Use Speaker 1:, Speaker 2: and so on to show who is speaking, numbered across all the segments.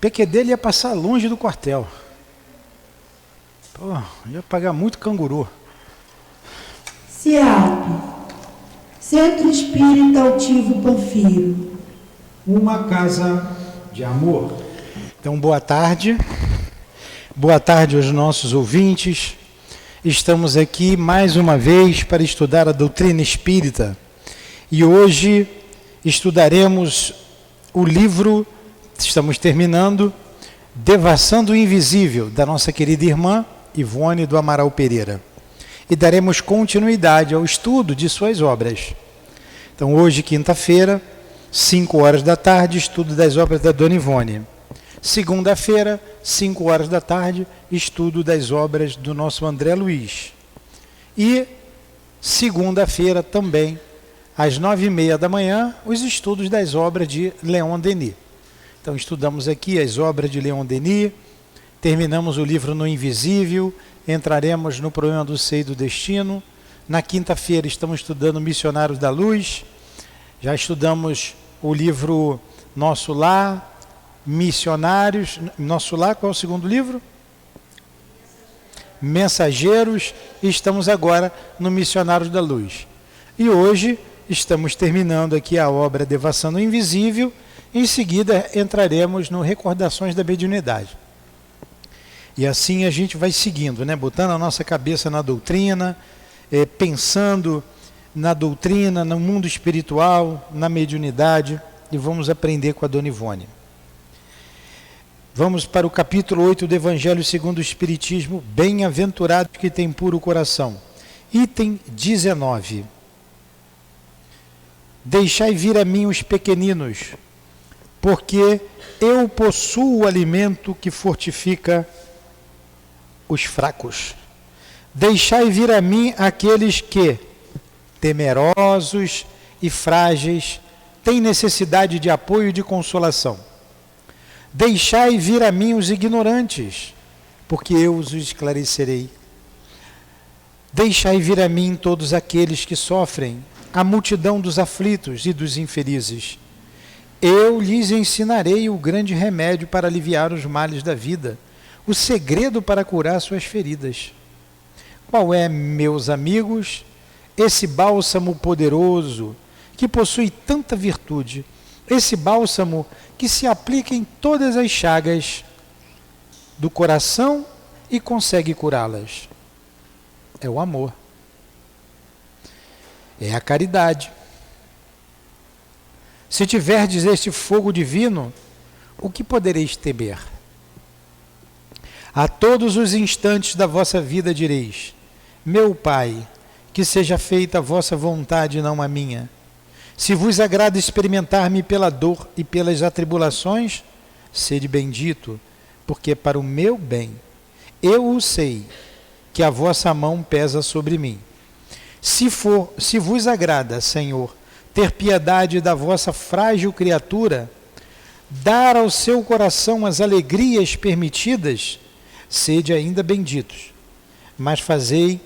Speaker 1: PQ dele ia passar longe do quartel. Pô, ia pagar muito canguru.
Speaker 2: CIAP, Centro Espírita Altivo Panfiro.
Speaker 3: Uma casa de amor.
Speaker 1: Então, boa tarde. Boa tarde aos nossos ouvintes. Estamos aqui mais uma vez para estudar a doutrina espírita. E hoje estudaremos o livro, estamos terminando, Devassando o Invisível, da nossa querida irmã Ivone do Amaral Pereira. E daremos continuidade ao estudo de suas obras. Então hoje, quinta-feira, 5 horas da tarde, estudo das obras da Dona Ivone. Segunda-feira, 5 horas da tarde, estudo das obras do nosso André Luiz. E segunda-feira também, às 9h30 da manhã, os estudos das obras de Leon Denis. Então estudamos aqui as obras de Leon Denis, terminamos o livro No Invisível, entraremos no Problema do Ser e do Destino. Na quinta-feira estamos estudando Missionários da Luz, já estudamos o livro Nosso Lar, Missionários, Nosso Lar, qual é o segundo livro? Mensageiros, e estamos agora no Missionários da Luz. E hoje estamos terminando aqui a obra Devassando o Invisível, em seguida entraremos no Recordações da Mediunidade. E assim a gente vai seguindo, né? Botando a nossa cabeça na doutrina, pensando na doutrina, no mundo espiritual, na mediunidade, e vamos aprender com a Dona Ivone. Vamos para o capítulo 8 do Evangelho segundo o Espiritismo, Bem-aventurados que têm puro coração. Item 19. Deixai vir a mim os pequeninos, porque eu possuo o alimento que fortifica os fracos. Deixai vir a mim aqueles que, temerosos e frágeis, têm necessidade de apoio e de consolação. Deixai vir a mim os ignorantes, porque eu os esclarecerei. Deixai vir a mim todos aqueles que sofrem, a multidão dos aflitos e dos infelizes. Eu lhes ensinarei o grande remédio para aliviar os males da vida, o segredo para curar suas feridas. Qual é, meus amigos, esse bálsamo poderoso que possui tanta virtude, esse bálsamo que se aplica em todas as chagas do coração e consegue curá-las? É o amor. É a caridade. Se tiverdes este fogo divino, o que podereis temer? A todos os instantes da vossa vida direis: meu Pai, que seja feita a vossa vontade e não a minha. Se vos agrada experimentar-me pela dor e pelas atribulações, sede bendito, porque para o meu bem, eu o sei, que a vossa mão pesa sobre mim. Se vos agrada, Senhor, ter piedade da vossa frágil criatura, dar ao seu coração as alegrias permitidas, sede ainda benditos. Mas fazei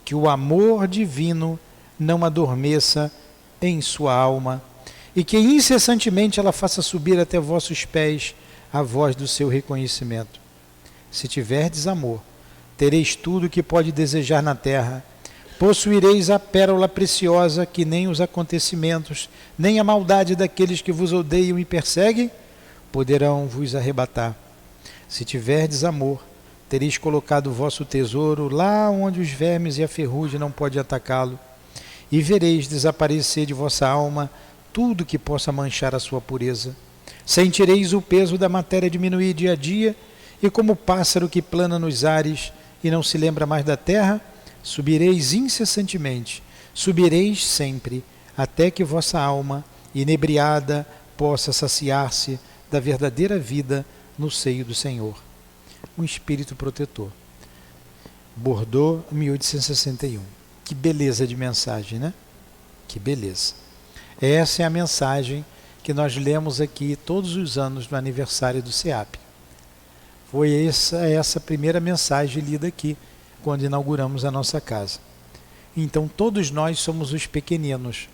Speaker 1: que o amor divino não adormeça em sua alma, e que incessantemente ela faça subir até vossos pés a voz do seu reconhecimento. Se tiverdes amor, tereis tudo o que pode desejar na terra, possuireis a pérola preciosa que nem os acontecimentos, nem a maldade daqueles que vos odeiam e perseguem, poderão vos arrebatar. Se tiverdes amor, tereis colocado o vosso tesouro lá onde os vermes e a ferrugem não podem atacá-lo, e vereis desaparecer de vossa alma tudo que possa manchar a sua pureza. Sentireis o peso da matéria diminuir dia a dia, e como pássaro que plana nos ares e não se lembra mais da terra, subireis incessantemente, subireis sempre, até que vossa alma, inebriada, possa saciar-se da verdadeira vida no seio do Senhor. Um espírito protetor. Bordeaux, 1861. Que beleza de mensagem, né? Que beleza. Essa é a mensagem que nós lemos aqui todos os anos no aniversário do SEAP. Foi essa primeira mensagem lida aqui, quando inauguramos a nossa casa. Então todos nós somos os pequeninos,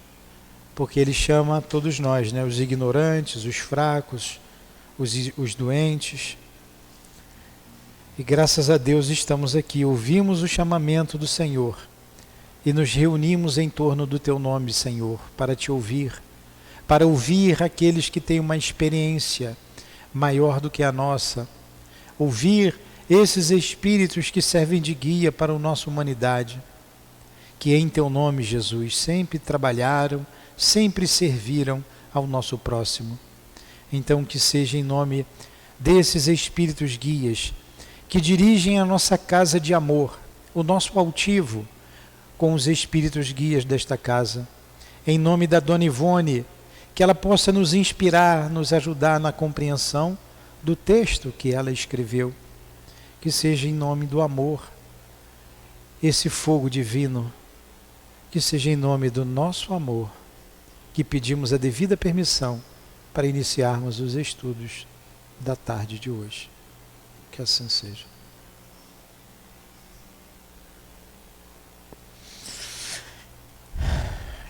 Speaker 1: porque ele chama todos nós, né? Os ignorantes, os fracos, os doentes. E graças a Deus estamos aqui, ouvimos o chamamento do Senhor e nos reunimos em torno do Teu nome, Senhor, para Te ouvir, para ouvir aqueles que têm uma experiência maior do que a nossa, ouvir esses espíritos que servem de guia para a nossa humanidade, que em Teu nome, Jesus, sempre trabalharam, sempre serviram ao nosso próximo. Então que seja em nome desses espíritos guias, que dirigem a nossa casa de amor, o nosso altivo, com os espíritos guias desta casa. Em nome da Dona Ivone, que ela possa nos inspirar, nos ajudar na compreensão do texto que ela escreveu. Que seja em nome do amor, esse fogo divino, que seja em nome do nosso amor, que pedimos a devida permissão para iniciarmos os estudos da tarde de hoje. Que assim seja.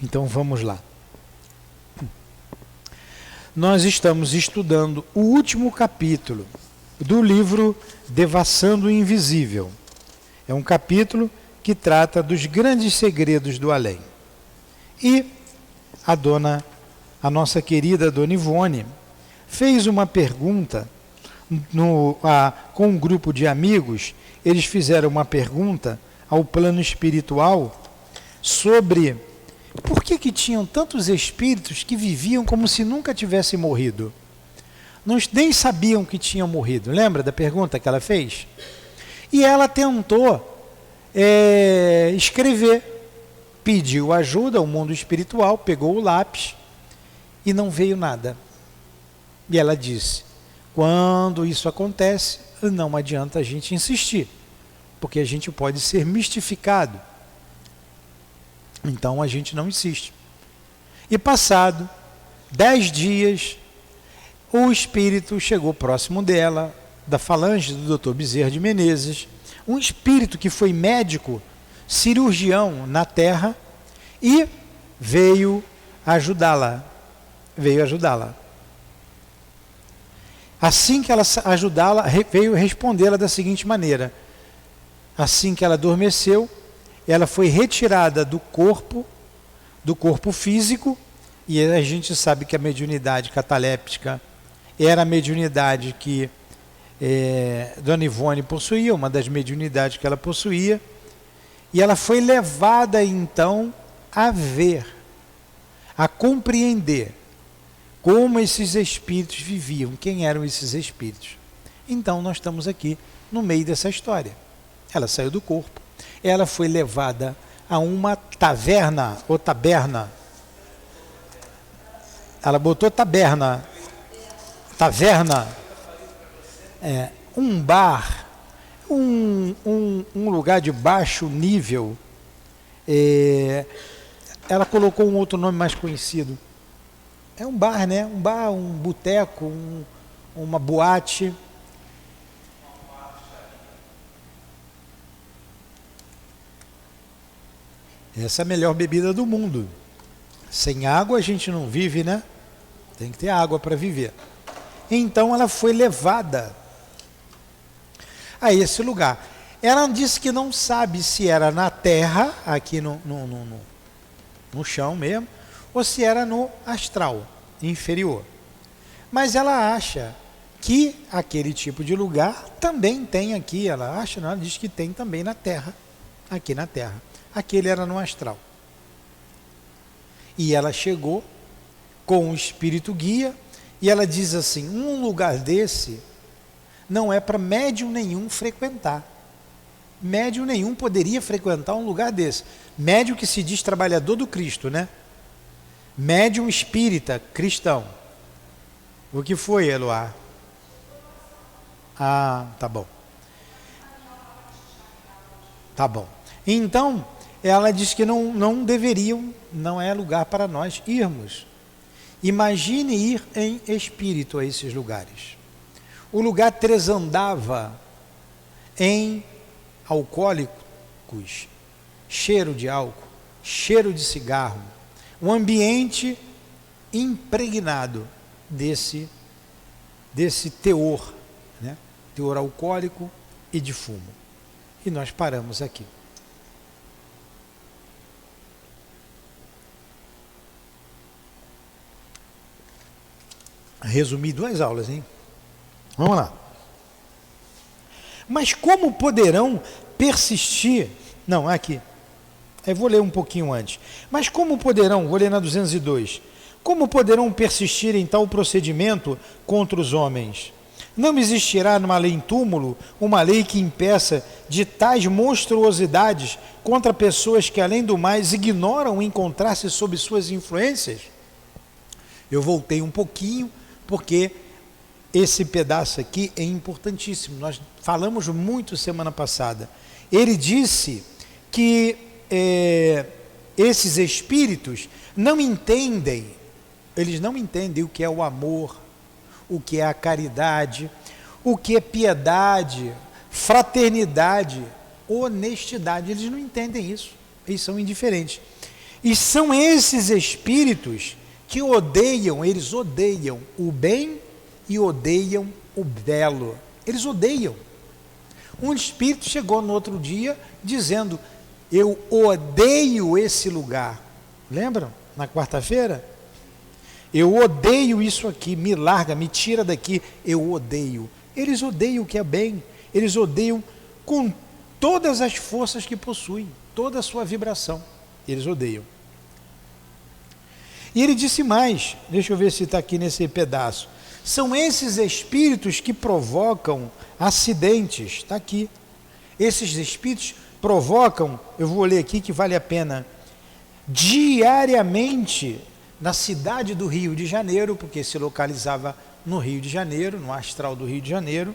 Speaker 1: Então vamos lá. Nós estamos estudando o último capítulo do livro Devassando o Invisível. É um capítulo que trata dos grandes segredos do além. E a nossa querida Dona Ivone fez uma pergunta com um grupo de amigos. Eles fizeram uma pergunta ao plano espiritual sobre por que tinham tantos espíritos que viviam como se nunca tivessem morrido. Nem sabiam que tinham morrido. Lembra da pergunta que ela fez? E ela tentou escrever, pediu ajuda ao mundo espiritual, pegou o lápis e não veio nada. E ela disse: quando isso acontece, não adianta a gente insistir, porque a gente pode ser mistificado. Então a gente não insiste. E passado 10 dias, o espírito chegou próximo dela, da falange do Dr. Bezerra de Menezes, um espírito que foi médico, cirurgião na Terra, e veio ajudá-la. Assim que ela ajudá-la, veio respondê-la da seguinte maneira: assim que ela adormeceu, ela foi retirada do corpo físico, e a gente sabe que a mediunidade cataléptica era a mediunidade que Dona Ivone possuía, uma das mediunidades que ela possuía, e ela foi levada então a ver, a compreender como esses espíritos viviam, quem eram esses espíritos. Então nós estamos aqui no meio dessa história. Ela saiu do corpo, ela foi levada a uma taverna, ou taberna. Ela botou taverna, um bar, um lugar de baixo nível. Ela colocou um outro nome mais conhecido. É um bar, né? Um bar, um boteco, uma boate. Essa é a melhor bebida do mundo. Sem água a gente não vive, né? Tem que ter água para viver. Então ela foi levada a esse lugar. Ela disse que não sabe se era na terra, aqui no chão mesmo, ou se era no astral inferior. Mas ela acha que aquele tipo de lugar também tem aqui. Ela acha, não, ela diz que tem também na terra, aqui na terra. Aquele era no astral. E ela chegou com o espírito guia e ela diz assim: um lugar desse não é para médium nenhum frequentar. Médium nenhum poderia frequentar um lugar desse. Médium que se diz trabalhador do Cristo, né? Médium espírita cristão. O que foi, Eloá? Ah, tá bom. Tá bom. Então, ela diz que não deveriam, não é lugar para nós irmos. Imagine ir em espírito a esses lugares. O lugar transandava em alcoólicos, cheiro de álcool, cheiro de cigarro, um ambiente impregnado desse teor, né? Teor alcoólico e de fumo. E nós paramos aqui. Resumi 2 aulas, hein? Vamos lá. Mas como poderão persistir... Não, aqui. Eu vou ler um pouquinho antes. Mas como poderão, vou ler na 202, como poderão persistir em tal procedimento contra os homens? Não existirá numa lei em túmulo uma lei que impeça de tais monstruosidades contra pessoas que, além do mais, ignoram encontrar-se sob suas influências? Eu voltei um pouquinho, porque esse pedaço aqui é importantíssimo. Nós falamos muito semana passada. Ele disse que esses espíritos não entendem, eles não entendem o que é o amor, o que é a caridade, o que é piedade, fraternidade, honestidade. Eles não entendem isso, eles são indiferentes. E são esses espíritos que odeiam, eles odeiam o bem e odeiam o belo. Eles odeiam. Um espírito chegou no outro dia dizendo: eu odeio esse lugar. Lembram? Na quarta-feira? Eu odeio isso aqui, me larga, me tira daqui, eu odeio. Eles odeiam o que é bem, eles odeiam com todas as forças que possuem, toda a sua vibração, eles odeiam. E ele disse mais, deixa eu ver se está aqui nesse pedaço, são esses espíritos que provocam acidentes, está aqui, esses espíritos provocam, eu vou ler aqui que vale a pena, diariamente, na cidade do Rio de Janeiro, porque se localizava no Rio de Janeiro, no astral do Rio de Janeiro,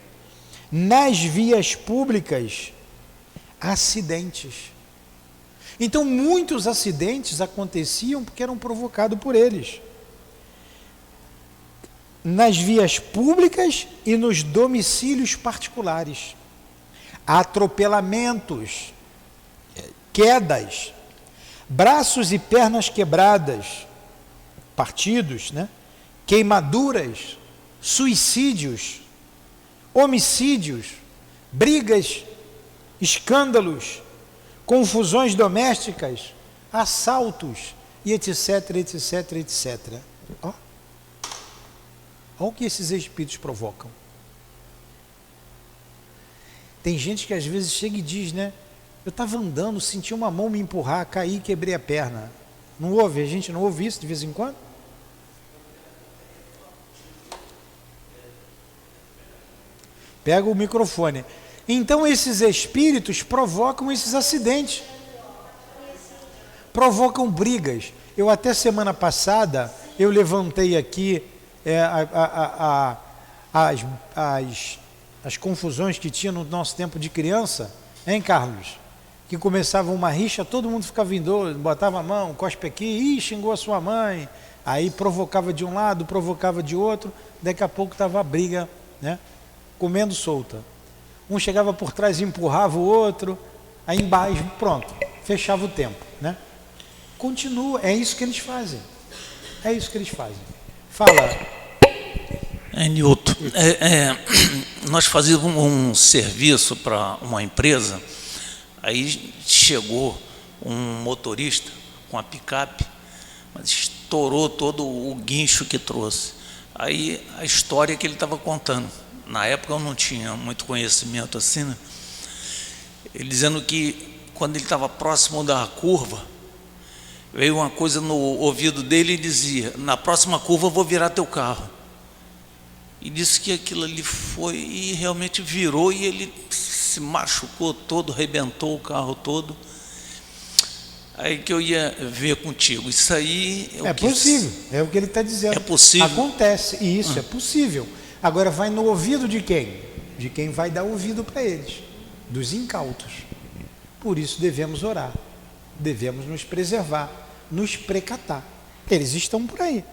Speaker 1: nas vias públicas, acidentes. Então, muitos acidentes aconteciam porque eram provocados por eles. Nas vias públicas e nos domicílios particulares. Atropelamentos, quedas, braços e pernas quebradas, partidos, né? Queimaduras, suicídios, homicídios, brigas, escândalos, confusões domésticas, assaltos e etc, etc, etc. Olha o que esses espíritos provocam. Tem gente que às vezes chega e diz, né? Eu estava andando, senti uma mão me empurrar, caí e quebrei a perna. Não ouve? A gente não ouve isso de vez em quando? Pega o microfone. Então esses espíritos provocam esses acidentes. Provocam brigas. Eu até semana passada, eu levantei aqui as confusões que tinha no nosso tempo de criança, hein, Carlos? Que começava uma rixa, todo mundo ficava indo, botava a mão, cospe aqui, xingou a sua mãe, aí provocava de um lado, provocava de outro, daqui a pouco estava a briga, né, comendo solta. Um chegava por trás e empurrava o outro, aí embaixo, pronto, fechava o tempo, né? Continua, é isso que eles fazem. É isso que eles fazem. Fala.
Speaker 4: Nilton, nós fazíamos um serviço para uma empresa, aí chegou um motorista com a picape, mas estourou todo o guincho que trouxe. Aí a história que ele estava contando, na época eu não tinha muito conhecimento assim, né? Ele dizendo que quando ele estava próximo da curva, veio uma coisa no ouvido dele e dizia: na próxima curva eu vou virar teu carro. E disse que aquilo ali foi e realmente virou, e ele se machucou todo, arrebentou o carro todo. Aí que eu ia ver contigo, isso aí
Speaker 1: é possível, é o que ele está dizendo.
Speaker 4: É possível.
Speaker 1: Acontece, e isso é possível. Agora vai no ouvido de quem? De quem vai dar ouvido para eles, dos incautos. Por isso devemos orar, devemos nos preservar, nos precatar. Eles estão por aí.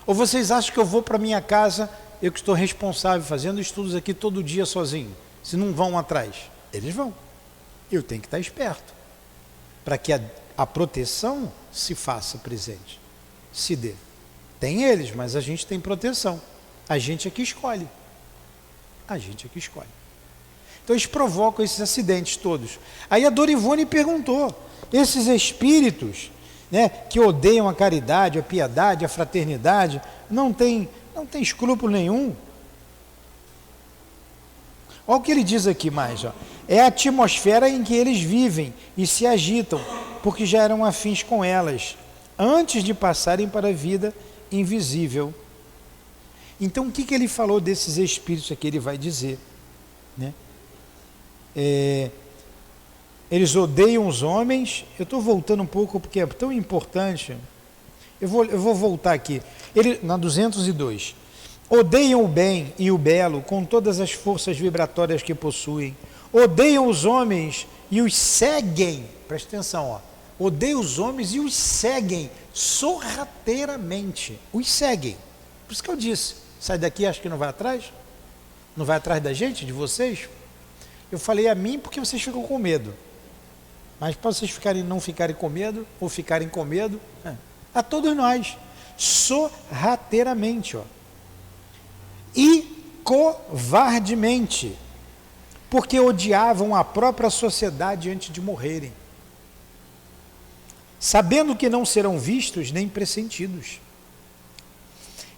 Speaker 1: Ou vocês acham que eu vou para minha casa, eu que estou responsável, fazendo estudos aqui todo dia sozinho, se não vão atrás? Eles vão. Eu tenho que estar esperto, para que a proteção se faça presente, se dê. Tem eles, mas a gente tem proteção. A gente é que escolhe. A gente é que escolhe. Então eles provocam esses acidentes todos. Aí a Dona Ivone perguntou, esses espíritos, né, que odeiam a caridade, a piedade, a fraternidade, não tem escrúpulo nenhum. Olha o que ele diz aqui mais, ó. É a atmosfera em que eles vivem e se agitam, porque já eram afins com elas, antes de passarem para a vida invisível. Então, o que ele falou desses espíritos aqui? Ele vai dizer, né? Eles odeiam os homens. Eu estou voltando um pouco porque é tão importante. Eu vou voltar aqui. Na 202. Odeiam o bem e o belo com todas as forças vibratórias que possuem. Odeiam os homens e os seguem. Presta atenção, ó. Odeiam os homens e os seguem sorrateiramente. Os seguem. Por isso que eu disse, sai daqui, acho que não vai atrás? Não vai atrás da gente, de vocês? Eu falei a mim porque vocês ficam com medo. Mas para vocês não ficarem com medo, ou ficarem com medo, a todos nós, sorrateiramente, ó. E covardemente, porque odiavam a própria sociedade antes de morrerem, sabendo que não serão vistos nem pressentidos.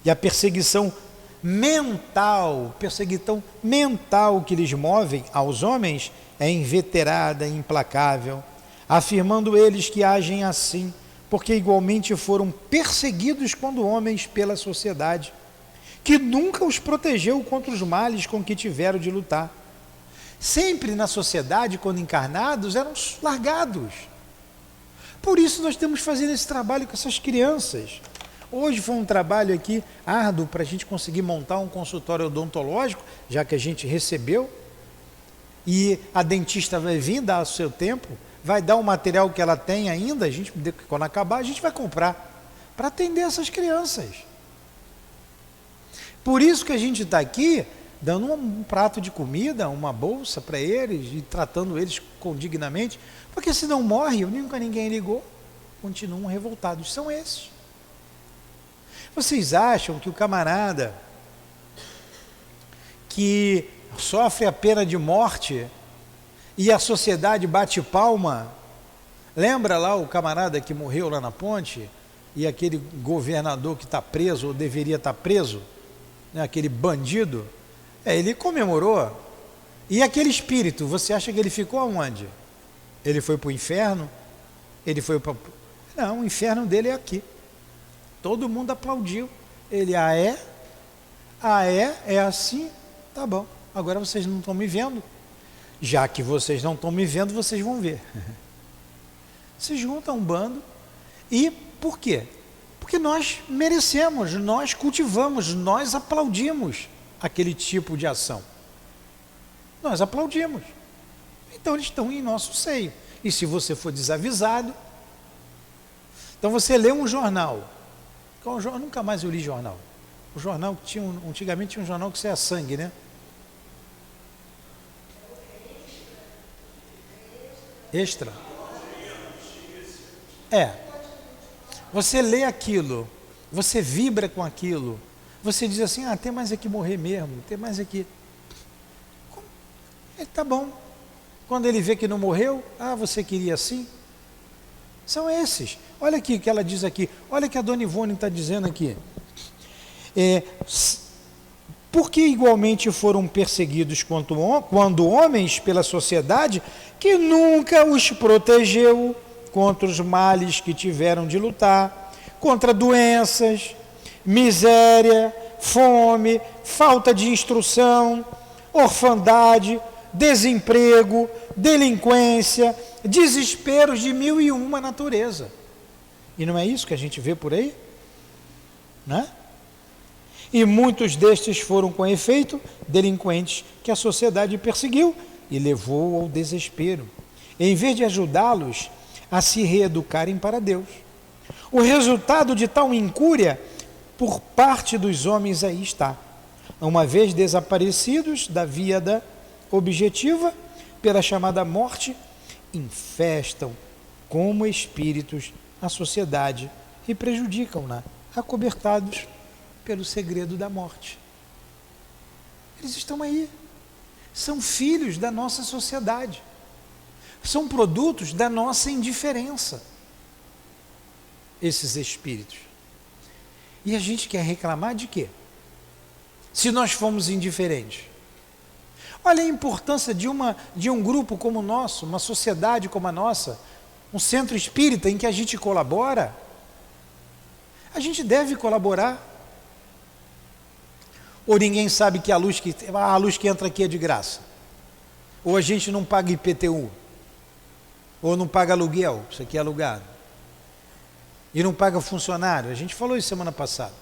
Speaker 1: E a perseguição mental que lhes move aos homens é inveterada e implacável, afirmando eles que agem assim, porque igualmente foram perseguidos quando homens pela sociedade, que nunca os protegeu contra os males com que tiveram de lutar. Sempre na sociedade, quando encarnados, eram largados. Por isso nós temos que fazer esse trabalho com essas crianças. Hoje foi um trabalho aqui árduo para a gente conseguir montar um consultório odontológico, já que a gente recebeu, e a dentista vai vir dar o seu tempo, vai dar o material que ela tem ainda, quando acabar a gente vai comprar, para atender essas crianças. Por isso que a gente está aqui, dando um prato de comida, uma bolsa para eles, e tratando eles dignamente, porque se não morre, nunca ninguém ligou, continuam revoltados, são esses. Vocês acham que o camarada que sofre a pena de morte e a sociedade bate palma, lembra lá o camarada que morreu lá na ponte, e aquele governador que está preso, ou deveria estar preso, né, aquele bandido, ele comemorou. E aquele espírito, você acha que ele ficou aonde? Ele foi para o inferno? Ele foi para... Não, o inferno dele é aqui. Todo mundo aplaudiu. Ele, é assim? Tá bom, agora vocês não estão me vendo. Já que vocês não estão me vendo, vocês vão ver. Se junta um bando. E por quê? Porque nós merecemos, nós cultivamos, nós aplaudimos aquele tipo de ação. Nós aplaudimos. Então eles estão em nosso seio. E se você for desavisado, então você lê um jornal. Eu nunca mais eu li jornal. O jornal que antigamente tinha um jornal que saía sangue, né? Extra. Você lê aquilo, você vibra com aquilo, você diz assim, tem mais é que morrer mesmo, tem mais é que... Tá bom. Quando ele vê que não morreu, você queria assim? São esses. Olha aqui o que ela diz aqui, olha o que a Dona Ivone está dizendo aqui. Porque igualmente foram perseguidos quando homens pela sociedade que nunca os protegeu contra os males que tiveram de lutar, contra doenças, miséria, fome, falta de instrução, orfandade, desemprego, delinquência, desesperos de 1001 natureza. E não é isso que a gente vê por aí? Né? E muitos destes foram, com efeito, delinquentes que a sociedade perseguiu e levou ao desespero, em vez de ajudá-los a se reeducarem para Deus. O resultado de tal incúria por parte dos homens aí está. Uma vez desaparecidos da via da objetiva, pela chamada morte, infestam como espíritos a sociedade e prejudicam-na, acobertados pelo segredo da morte. Eles estão aí. são filhos da nossa sociedade, são produtos da nossa indiferença, esses espíritos. E a gente quer reclamar de quê? Se nós fomos indiferentes. Olha a importância de um grupo como o nosso, uma sociedade como a nossa, um centro espírita em que a gente colabora. A gente deve colaborar. Ou ninguém sabe que a luz que entra aqui é de graça? Ou a gente não paga IPTU? Ou não paga aluguel? Isso aqui é alugado. E não paga funcionário? A gente falou isso semana passada.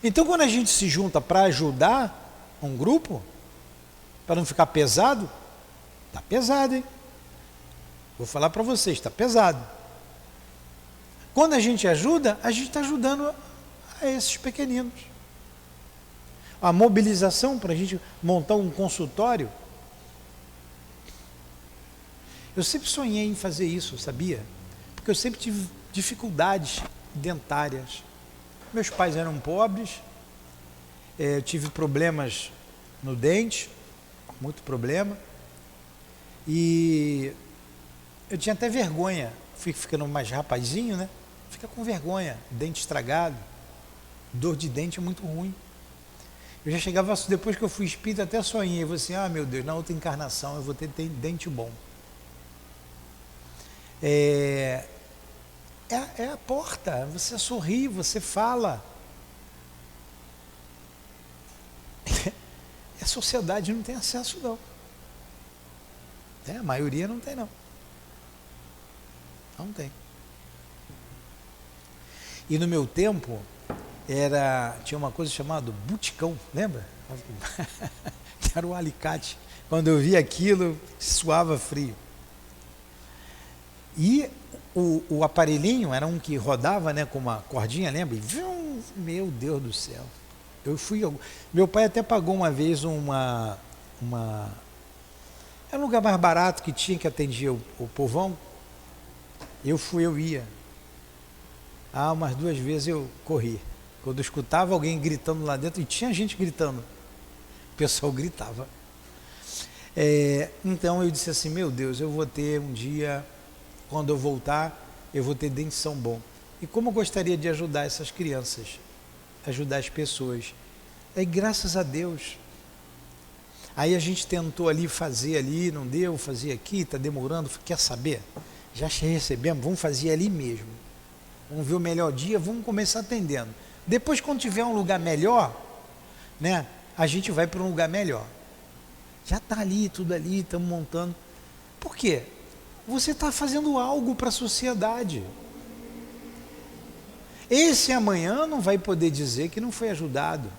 Speaker 1: Então, quando a gente se junta para ajudar um grupo, para não ficar pesado, está pesado, hein? Vou falar para vocês, está pesado. Quando a gente ajuda, a gente está ajudando a esses pequeninos. A mobilização para a gente montar um consultório. Eu sempre sonhei em fazer isso, sabia? Porque eu sempre tive dificuldades dentárias. Meus pais eram pobres, eu tive problemas no dente, muito problema, e eu tinha até vergonha, fui ficando mais rapazinho, né? Fica com vergonha, dente estragado, dor de dente é muito ruim. Eu já chegava, depois que eu fui espírita, até sonhei, eu falei assim, meu Deus, na outra encarnação eu vou ter dente bom. É a porta, você sorri, você fala. A sociedade não tem acesso não. A maioria não tem não. Não tem. E no meu tempo, tinha uma coisa chamada buticão, lembra? Que era o alicate. Quando eu via aquilo, suava frio. E o aparelhinho era um que rodava, né, com uma cordinha, lembra? E, meu Deus do céu. Meu pai até pagou uma vez era um lugar mais barato que tinha, que atendia o povão. Eu ia. Umas 2 vezes eu corri. Quando eu escutava alguém gritando lá dentro, e tinha gente gritando, o pessoal gritava. Então eu disse assim, meu Deus, eu vou ter um dia, quando eu voltar, eu vou ter dentição bom. E como eu gostaria de ajudar essas crianças, ajudar as pessoas. Aí graças a Deus, aí a gente tentou ali fazer ali, não deu, fazer aqui, está demorando, quer saber? Já recebemos, vamos fazer ali mesmo. Vamos ver o melhor dia, vamos começar atendendo. Depois, quando tiver um lugar melhor, né, a gente vai para um lugar melhor. Já está ali, tudo ali, estamos montando. Por quê? Você está fazendo algo para a sociedade. Esse amanhã não vai poder dizer que não foi ajudado.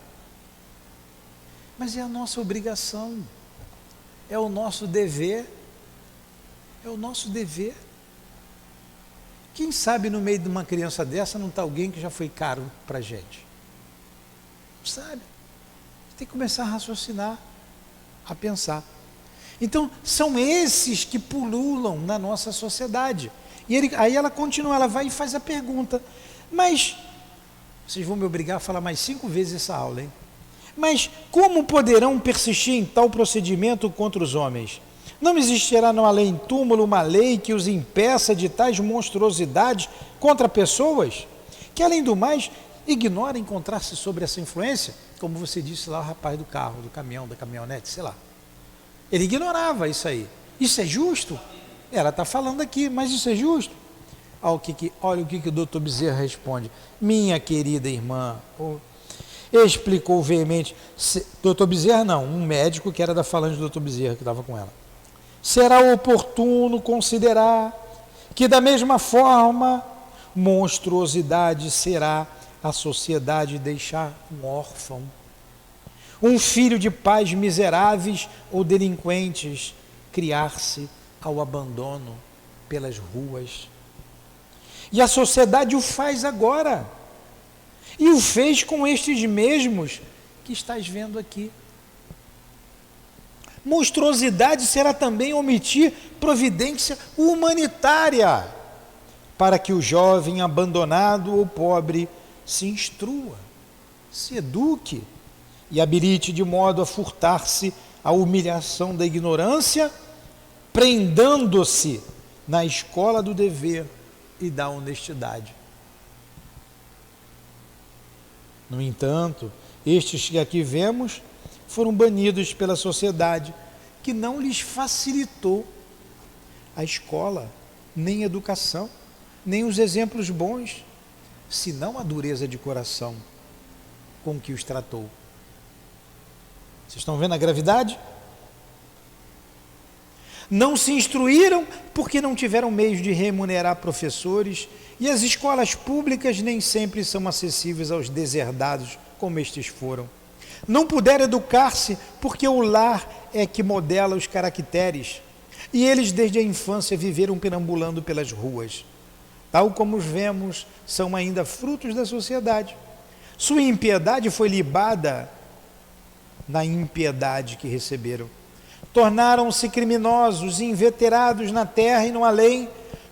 Speaker 1: Mas é a nossa obrigação. É o nosso dever. É o nosso dever. Quem sabe no meio de uma criança dessa não está alguém que já foi caro para a gente? Não sabe? Tem que começar a raciocinar, a pensar. Então, são esses que pululam na nossa sociedade. E aí ela continua, ela vai e faz a pergunta. Mas, vocês vão me obrigar a falar mais 5 vezes essa aula, hein? Mas como poderão persistir em tal procedimento contra os homens? Não existirá no além-túmulo uma lei que os impeça de tais monstruosidades contra pessoas que, além do mais, ignoram encontrar-se sobre essa influência? Como você disse lá, o rapaz do carro, do caminhão, da caminhonete, sei lá. Ele ignorava isso aí. Isso é justo? Ela está falando aqui, mas isso é justo? Olha o que o doutor Bezerra responde. Minha querida irmã, explicou veemente. Doutor Bezerra não, um médico que era da falange do doutor Bezerra, que estava com ela. Será oportuno considerar que da mesma forma monstruosidade será a sociedade deixar um órfão, um filho de pais miseráveis ou delinquentes, criar-se ao abandono pelas ruas. E a sociedade o faz agora. E o fez com estes mesmos que estás vendo aqui. Monstruosidade será também omitir providência humanitária, para que o jovem abandonado ou pobre se instrua, se eduque e habilite de modo a furtar-se a humilhação da ignorância, prendando-se na escola do dever e da honestidade. No entanto, estes que aqui vemos foram banidos pela sociedade, que não lhes facilitou a escola, nem a educação, nem os exemplos bons, senão a dureza de coração com que os tratou. Vocês estão vendo a gravidade? Não se instruíram porque não tiveram meios de remunerar professores, e as escolas públicas nem sempre são acessíveis aos deserdados como estes foram. Não puderam educar-se porque o lar é que modela os caracteres, e eles desde a infância viveram perambulando pelas ruas. Tal como os vemos, são ainda frutos da sociedade. Sua impiedade foi libada na impiedade que receberam. Tornaram-se criminosos e inveterados na terra e no além,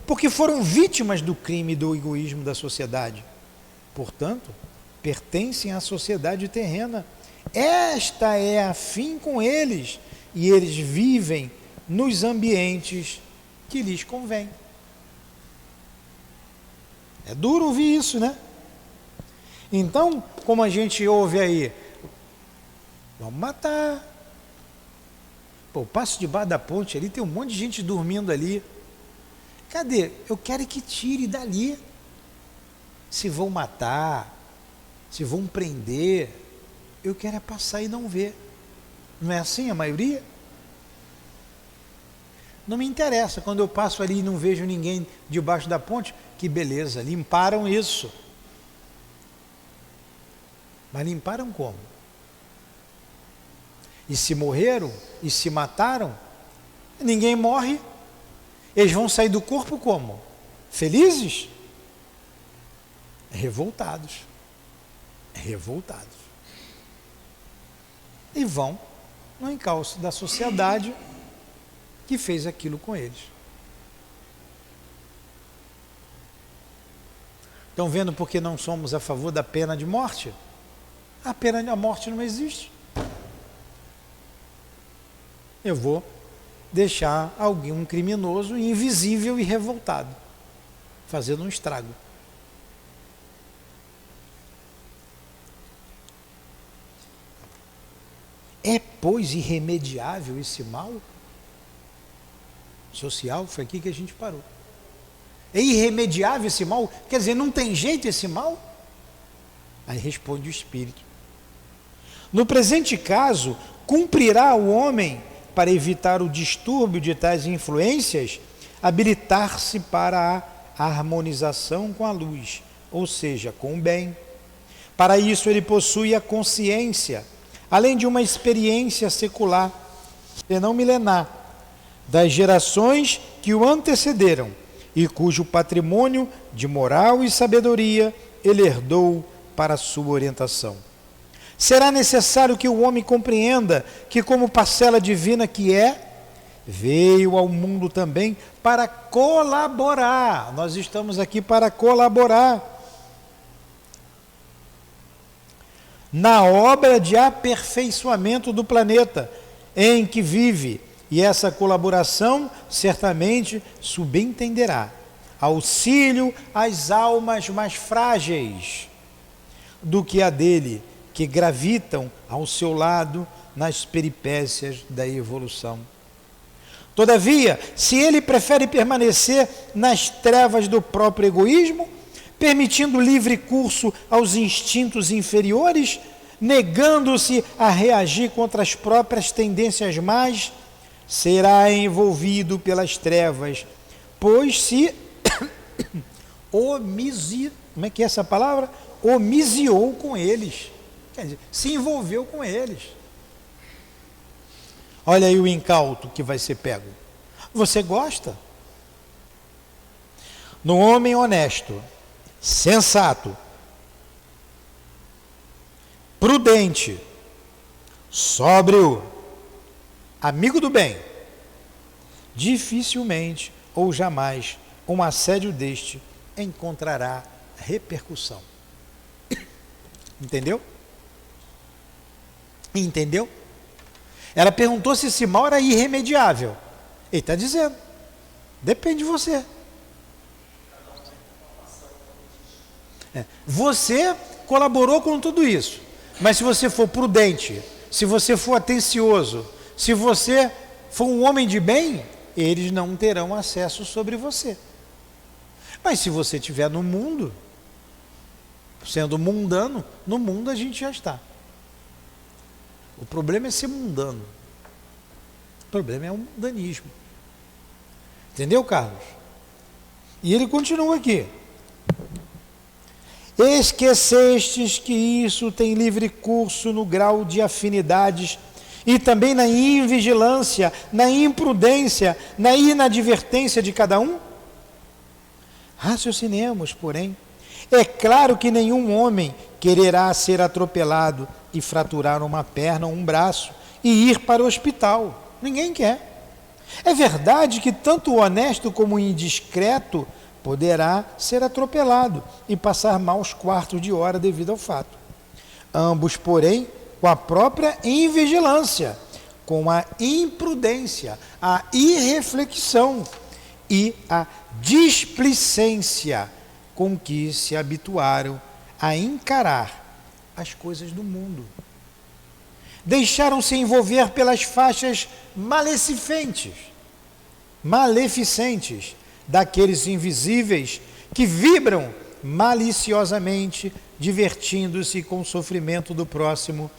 Speaker 1: porque foram vítimas do crime e do egoísmo da sociedade. Portanto, pertencem à sociedade terrena. Esta é afim com eles, e eles vivem nos ambientes que lhes convém. É duro ouvir isso, né? Então, como a gente ouve aí, vamos matar. Pô, eu passo debaixo da ponte ali, tem um monte de gente dormindo ali. Cadê? Eu quero que tire dali. Se vão matar, se vão prender, eu quero é passar e não ver. Não é assim a maioria? Não me interessa, quando eu passo ali e não vejo ninguém debaixo da ponte, que beleza, limparam isso. Mas limparam como? E se morreram, e se mataram, ninguém morre, eles vão sair do corpo como? Felizes? Revoltados. Revoltados. E vão no encalço da sociedade que fez aquilo com eles. Estão vendo por que não somos a favor da pena de morte? A pena de morte não existe. Eu vou deixar alguém, um criminoso, invisível e revoltado, fazendo um estrago. É, pois, irremediável esse mal social? Foi aqui que a gente parou. É irremediável esse mal? Quer dizer, não tem jeito esse mal? Aí responde o Espírito. No presente caso, cumprirá o homem, para evitar o distúrbio de tais influências, habilitar-se para a harmonização com a luz, ou seja, com o bem. Para isso ele possui a consciência, além de uma experiência secular, se não milenar, das gerações que o antecederam e cujo patrimônio de moral e sabedoria ele herdou para sua orientação. Será necessário que o homem compreenda que, como parcela divina que é, veio ao mundo também para colaborar. Nós estamos aqui para colaborar na obra de aperfeiçoamento do planeta em que vive, e essa colaboração certamente subentenderá auxílio às almas mais frágeis do que a dele, que gravitam ao seu lado nas peripécias da evolução. Todavia, se ele prefere permanecer nas trevas do próprio egoísmo, permitindo livre curso aos instintos inferiores, negando-se a reagir contra as próprias tendências más, será envolvido pelas trevas, pois se como é que é essa palavra? Omisiou com eles. Quer dizer, se envolveu com eles. Olha aí o incauto que vai ser pego. Você gosta? No homem honesto, sensato, prudente, sóbrio, amigo do bem, dificilmente ou jamais um assédio deste encontrará repercussão. Entendeu? Entendeu? Ela perguntou se esse mal era irremediável. Ele está dizendo, depende de você. Você colaborou com tudo isso, mas se você for prudente, se você for atencioso, se você for um homem de bem, eles não terão acesso sobre você. Mas se você estiver no mundo, sendo mundano, no mundo a gente já está. O problema é ser mundano. O problema é o mundanismo. Entendeu, Carlos? E ele continua aqui. Esquecestes que isso tem livre curso no grau de afinidades e também na invigilância, na imprudência, na inadvertência de cada um? Raciocinemos, porém. É claro que nenhum homem quererá ser atropelado e fraturar uma perna ou um braço e ir para o hospital. Ninguém quer. É verdade que tanto o honesto como o indiscreto poderá ser atropelado e passar maus quartos de hora devido ao fato. Ambos, porém, com a própria invigilância, com a imprudência, a irreflexão e a displicência com que se habituaram a encarar as coisas do mundo. Deixaram-se envolver pelas faixas maleficentes daqueles invisíveis que vibram maliciosamente, divertindo-se com o sofrimento do próximo,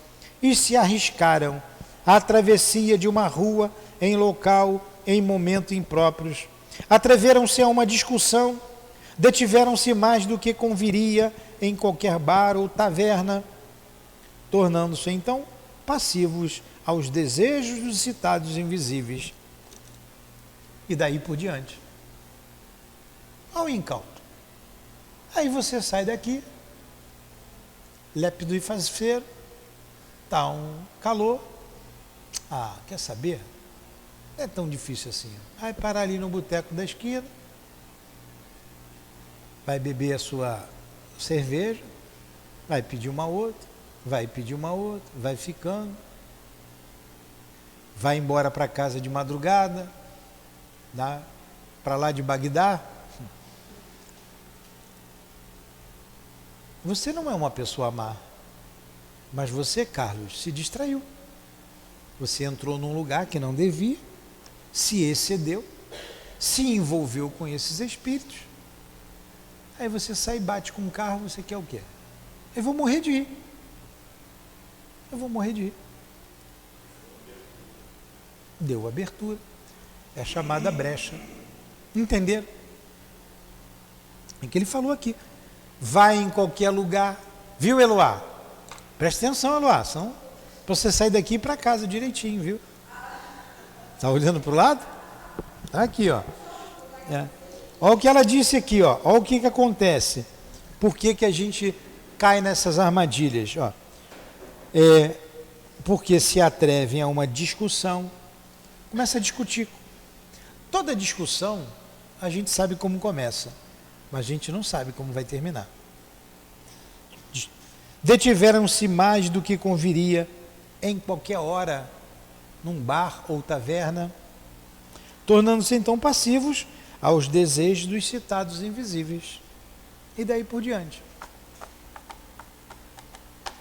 Speaker 1: e se arriscaram à travessia de uma rua em local, em momento impróprios. Atreveram-se a uma discussão, detiveram-se mais do que conviria em qualquer bar ou taverna, tornando-se então passivos aos desejos dos citados invisíveis. E daí por diante. Ao incauto. Aí você sai daqui, lépido e faceiro, está um calor. Ah, quer saber? Não é tão difícil assim. Vai parar ali no boteco da esquina, vai beber a sua cerveja, vai pedir uma outra, vai pedir uma outra, vai ficando, vai embora para casa de madrugada, para lá de Bagdá. Você não é uma pessoa má, mas você, Carlos, se distraiu. Você entrou num lugar que não devia, se excedeu, se envolveu com esses espíritos. Aí você sai e bate com um carro, você quer o quê? Eu vou morrer de rir. Eu vou morrer de rir. Deu abertura. É a chamada brecha. Entenderam? É que ele falou aqui. Vai em qualquer lugar. Viu, Eloá? Presta atenção, Eloá. Para você sair daqui e ir para casa direitinho, viu? Está olhando para o lado? Está aqui, ó. Olha o que ela disse aqui, ó. Olha o que acontece. Por que a gente cai nessas armadilhas? Ó. Porque se atrevem a uma discussão, começa a discutir. Toda discussão, a gente sabe como começa, mas a gente não sabe como vai terminar. Detiveram-se mais do que conviria em qualquer hora, num bar ou taverna, tornando-se então passivos aos desejos dos citados invisíveis. E daí por diante.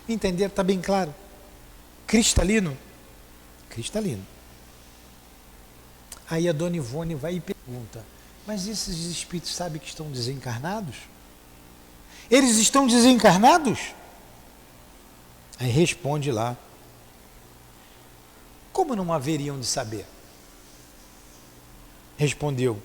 Speaker 1: Entenderam? Está bem claro? Cristalino? Cristalino. Aí a dona Ivone vai e pergunta, mas esses espíritos sabem que estão desencarnados? Eles estão desencarnados? Aí responde lá, como não haveriam de saber? Respondeu,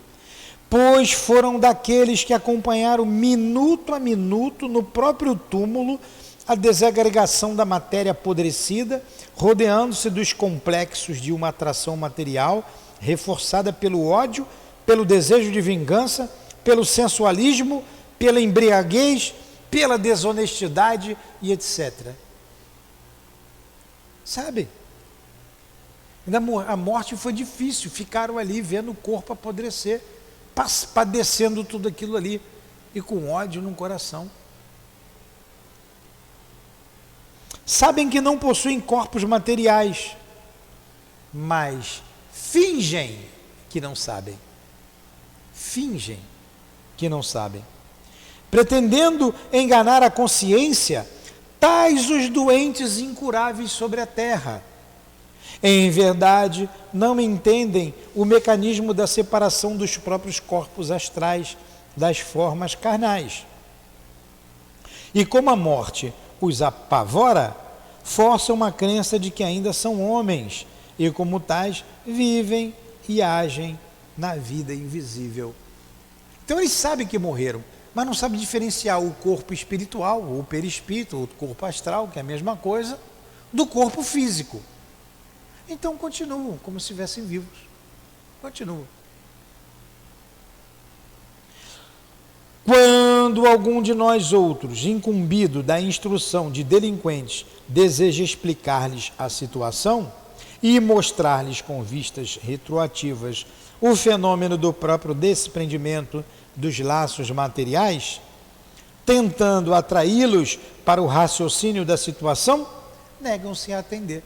Speaker 1: pois foram daqueles que acompanharam minuto a minuto no próprio túmulo a desagregação da matéria apodrecida, rodeando-se dos complexos de uma atração material, reforçada pelo ódio, pelo desejo de vingança, pelo sensualismo, pela embriaguez, pela desonestidade e etc. Sabe? A morte foi difícil, ficaram ali vendo o corpo apodrecer, padecendo tudo aquilo ali e com ódio no coração. Sabem que não possuem corpos materiais, mas fingem que não sabem. Fingem que não sabem. Pretendendo enganar a consciência, tais os doentes incuráveis sobre a terra. Em verdade, não entendem o mecanismo da separação dos próprios corpos astrais das formas carnais. E como a morte os apavora, forçam a crença de que ainda são homens e, como tais, vivem e agem na vida invisível. Então eles sabem que morreram, mas não sabem diferenciar o corpo espiritual, o perispírito, o corpo astral, que é a mesma coisa, do corpo físico. Então continuam como se estivessem vivos. Continuam. Quando algum de nós outros, incumbido da instrução de delinquentes, deseja explicar-lhes a situação e mostrar-lhes com vistas retroativas o fenômeno do próprio desprendimento dos laços materiais, tentando atraí-los para o raciocínio da situação, negam-se a atender.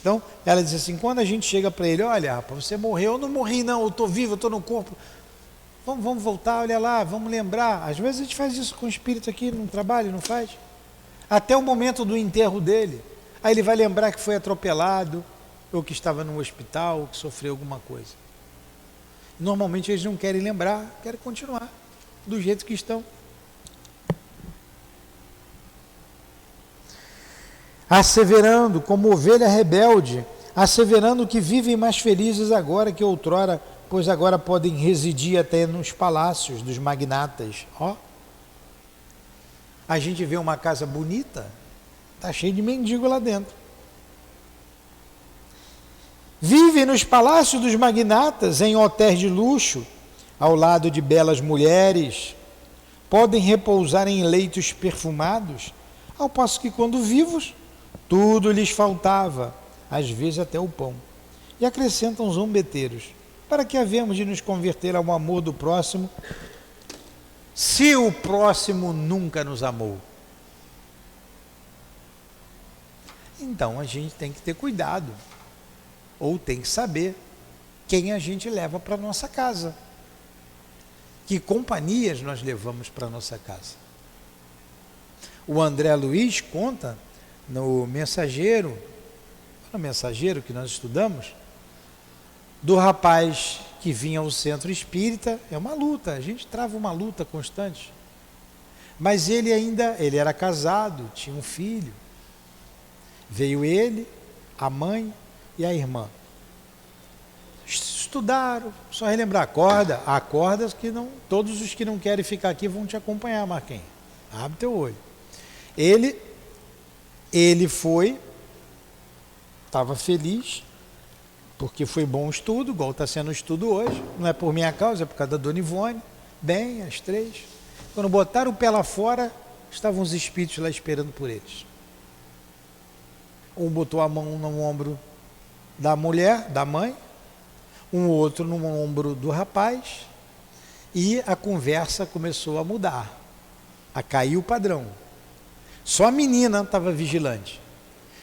Speaker 1: Então, ela diz assim, quando a gente chega para ele, olha, rapaz, você morreu, eu não morri não, eu estou vivo, eu estou no corpo, vamos voltar, olha lá, vamos lembrar. Às vezes a gente faz isso com o espírito aqui no trabalho, não faz? Até o momento do enterro dele, aí ele vai lembrar que foi atropelado, ou que estava no hospital, ou que sofreu alguma coisa. Normalmente eles não querem lembrar, querem continuar do jeito que estão. Asseverando, como ovelha rebelde, asseverando que vivem mais felizes agora que outrora, pois agora podem residir até nos palácios dos magnatas. Ó, a gente vê uma casa bonita, está cheio de mendigo lá dentro. Vivem nos palácios dos magnatas, em hotéis de luxo, ao lado de belas mulheres, podem repousar em leitos perfumados, ao passo que quando vivos, tudo lhes faltava, às vezes até o pão. E acrescentam zombeteiros, para que havemos de nos converter ao amor do próximo, se o próximo nunca nos amou? Então a gente tem que ter cuidado, ou tem que saber quem a gente leva para a nossa casa, que companhias nós levamos para a nossa casa. O André Luiz conta no Mensageiro que nós estudamos, do rapaz que vinha ao centro espírita. É uma luta, a gente trava uma luta constante, mas ele era casado, tinha um filho, veio ele, a mãe e a irmã, estudaram, só relembrar, acorda que não, todos os que não querem ficar aqui vão te acompanhar, Marquinhos, abre teu olho. Ele foi, estava feliz, porque foi bom o estudo, igual está sendo o estudo hoje, não é por minha causa, é por causa da Dona Ivone, bem, as três. Quando botaram o pé lá fora, estavam os espíritos lá esperando por eles. Um botou a mão no ombro da mulher, da mãe, um outro no ombro do rapaz, e a conversa começou a mudar, a cair o padrão. Só a menina estava vigilante.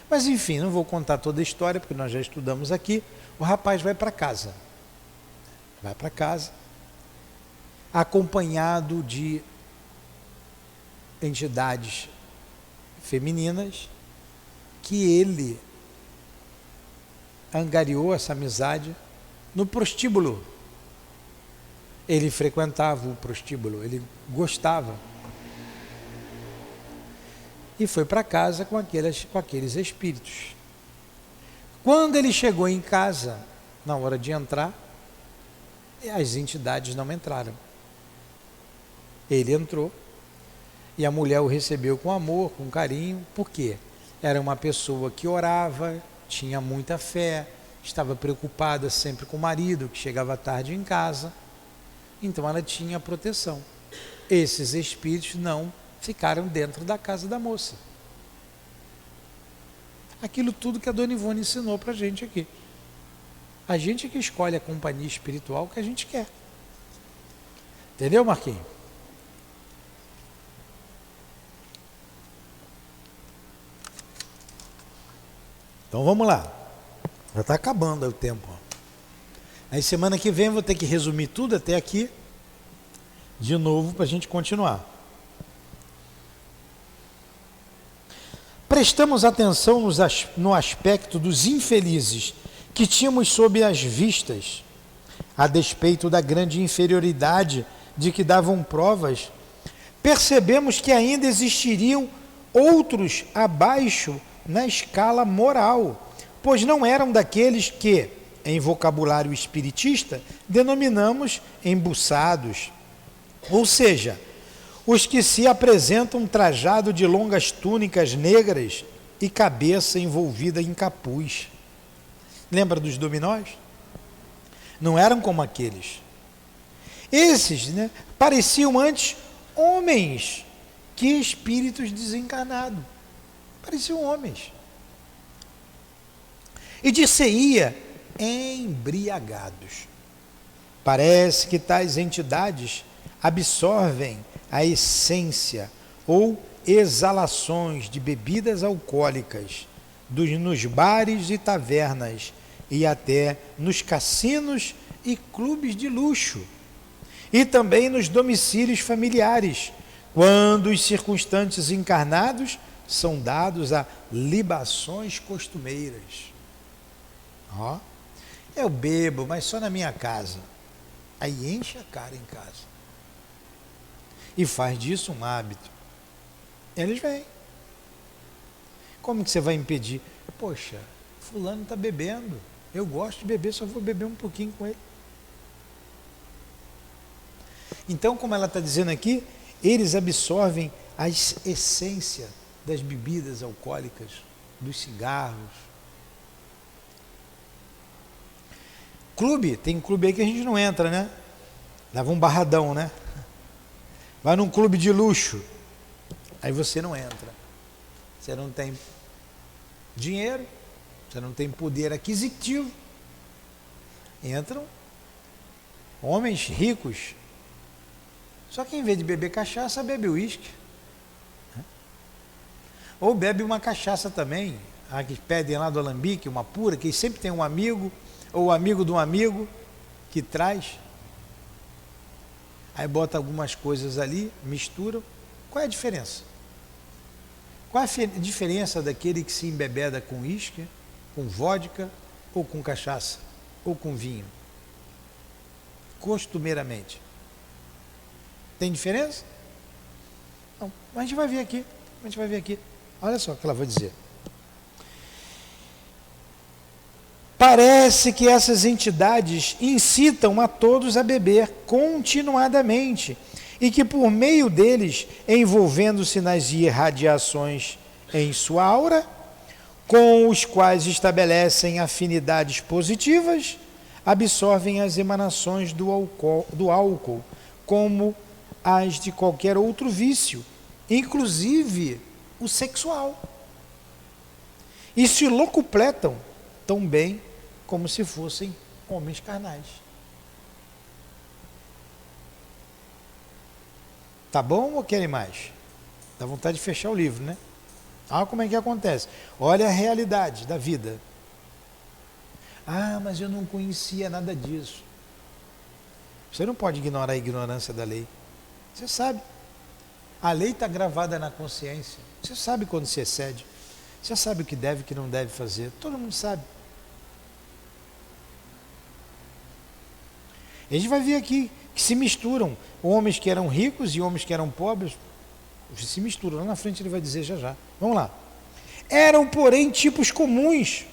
Speaker 1: Mas enfim, não vou contar toda a história, porque nós já estudamos aqui. O rapaz vai para casa. Vai para casa, acompanhado de entidades femininas, que ele angariou essa amizade no prostíbulo. Ele frequentava o prostíbulo, ele gostava. E foi para casa com aqueles espíritos. Quando ele chegou em casa, na hora de entrar, as entidades não entraram. Ele entrou e a mulher o recebeu com amor, com carinho. Por quê? Era uma pessoa que orava, tinha muita fé, estava preocupada sempre com o marido, que chegava tarde em casa. Então ela tinha proteção. Esses espíritos não ficaram dentro da casa da moça. Aquilo tudo que a Dona Ivone ensinou para a gente aqui. A gente que escolhe a companhia espiritual que a gente quer. Entendeu, Marquinhos? Então vamos lá. Já está acabando o tempo. Aí semana que vem eu vou ter que resumir tudo até aqui, de novo, para a gente continuar. Prestamos atenção no aspecto dos infelizes que tínhamos sob as vistas, a despeito da grande inferioridade de que davam provas. Percebemos que ainda existiriam outros abaixo na escala moral, pois não eram daqueles que, em vocabulário espiritista, denominamos embuçados, ou seja, os que se apresentam trajado de longas túnicas negras e cabeça envolvida em capuz. Lembra dos dominós? Não eram como aqueles. Esses, pareciam antes homens que espíritos desencarnados. Pareciam homens. E disse-ia embriagados. Parece que tais entidades absorvem a essência ou exalações de bebidas alcoólicas nos bares e tavernas e até nos cassinos e clubes de luxo, e também nos domicílios familiares, quando os circunstantes encarnados são dados a libações costumeiras. Eu bebo, mas só na minha casa. Aí enche a cara em casa. E faz disso um hábito. Eles vêm. Como que você vai impedir? Poxa, fulano está bebendo. Eu gosto de beber, só vou beber um pouquinho com ele. Então, como ela está dizendo aqui, eles absorvem a essência das bebidas alcoólicas, dos cigarros. Clube, tem clube aí que a gente não entra, né? Dava um barradão, né? Vai num clube de luxo, aí você não entra. Você não tem dinheiro, você não tem poder aquisitivo. Entram homens ricos. Só que em vez de beber cachaça, bebe uísque. Ou bebe uma cachaça também, a que pedem lá do alambique, uma pura, que sempre tem um amigo, ou amigo de um amigo, que traz. Aí bota algumas coisas ali, misturam. Qual é a diferença? Qual é a diferença daquele que se embebeda com uísque, com vodka, ou com cachaça, ou com vinho? Costumeiramente. Tem diferença? Não, mas a gente vai ver aqui. A gente vai ver aqui. Olha só o que ela vai dizer. Parece que essas entidades incitam a todos a beber continuadamente e que por meio deles, envolvendo-se nas irradiações em sua aura, com os quais estabelecem afinidades positivas, absorvem as emanações do álcool como as de qualquer outro vício, inclusive o sexual, e se locupletam tão bem como se fossem homens carnais. Tá bom ou querem mais? Dá vontade de fechar o livro, né? Olha como é que acontece. Olha a realidade da vida. Ah, mas eu não conhecia nada disso. Você não pode ignorar a ignorância da lei. Você sabe. A lei está gravada na consciência. Você sabe quando se excede. Você sabe o que deve e o que não deve fazer. Todo mundo sabe. A gente vai ver aqui que se misturam homens que eram ricos e homens que eram pobres. Se misturam. Lá na frente ele vai dizer já já. Vamos lá. Eram, porém, tipos comuns.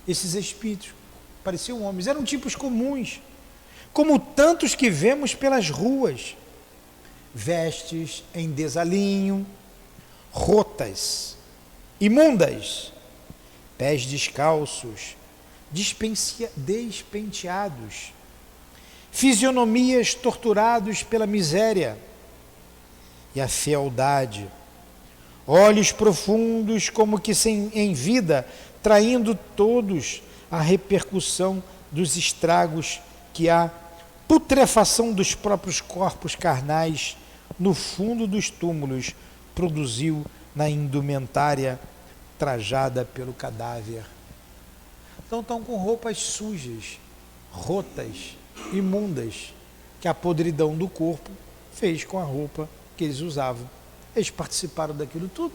Speaker 1: Esses espíritos pareciam homens. Eram tipos comuns. Como tantos que vemos pelas ruas. Vestes em desalinho, rotas, imundas, pés descalços, despenteados, fisionomias torturados pela miséria e a fealdade, olhos profundos como que em vida, traindo todos a repercussão dos estragos que a putrefação dos próprios corpos carnais no fundo dos túmulos produziu na indumentária trajada pelo cadáver. Então estão com roupas sujas, rotas, imundas, que a podridão do corpo fez com a roupa que eles usavam. Eles participaram daquilo tudo.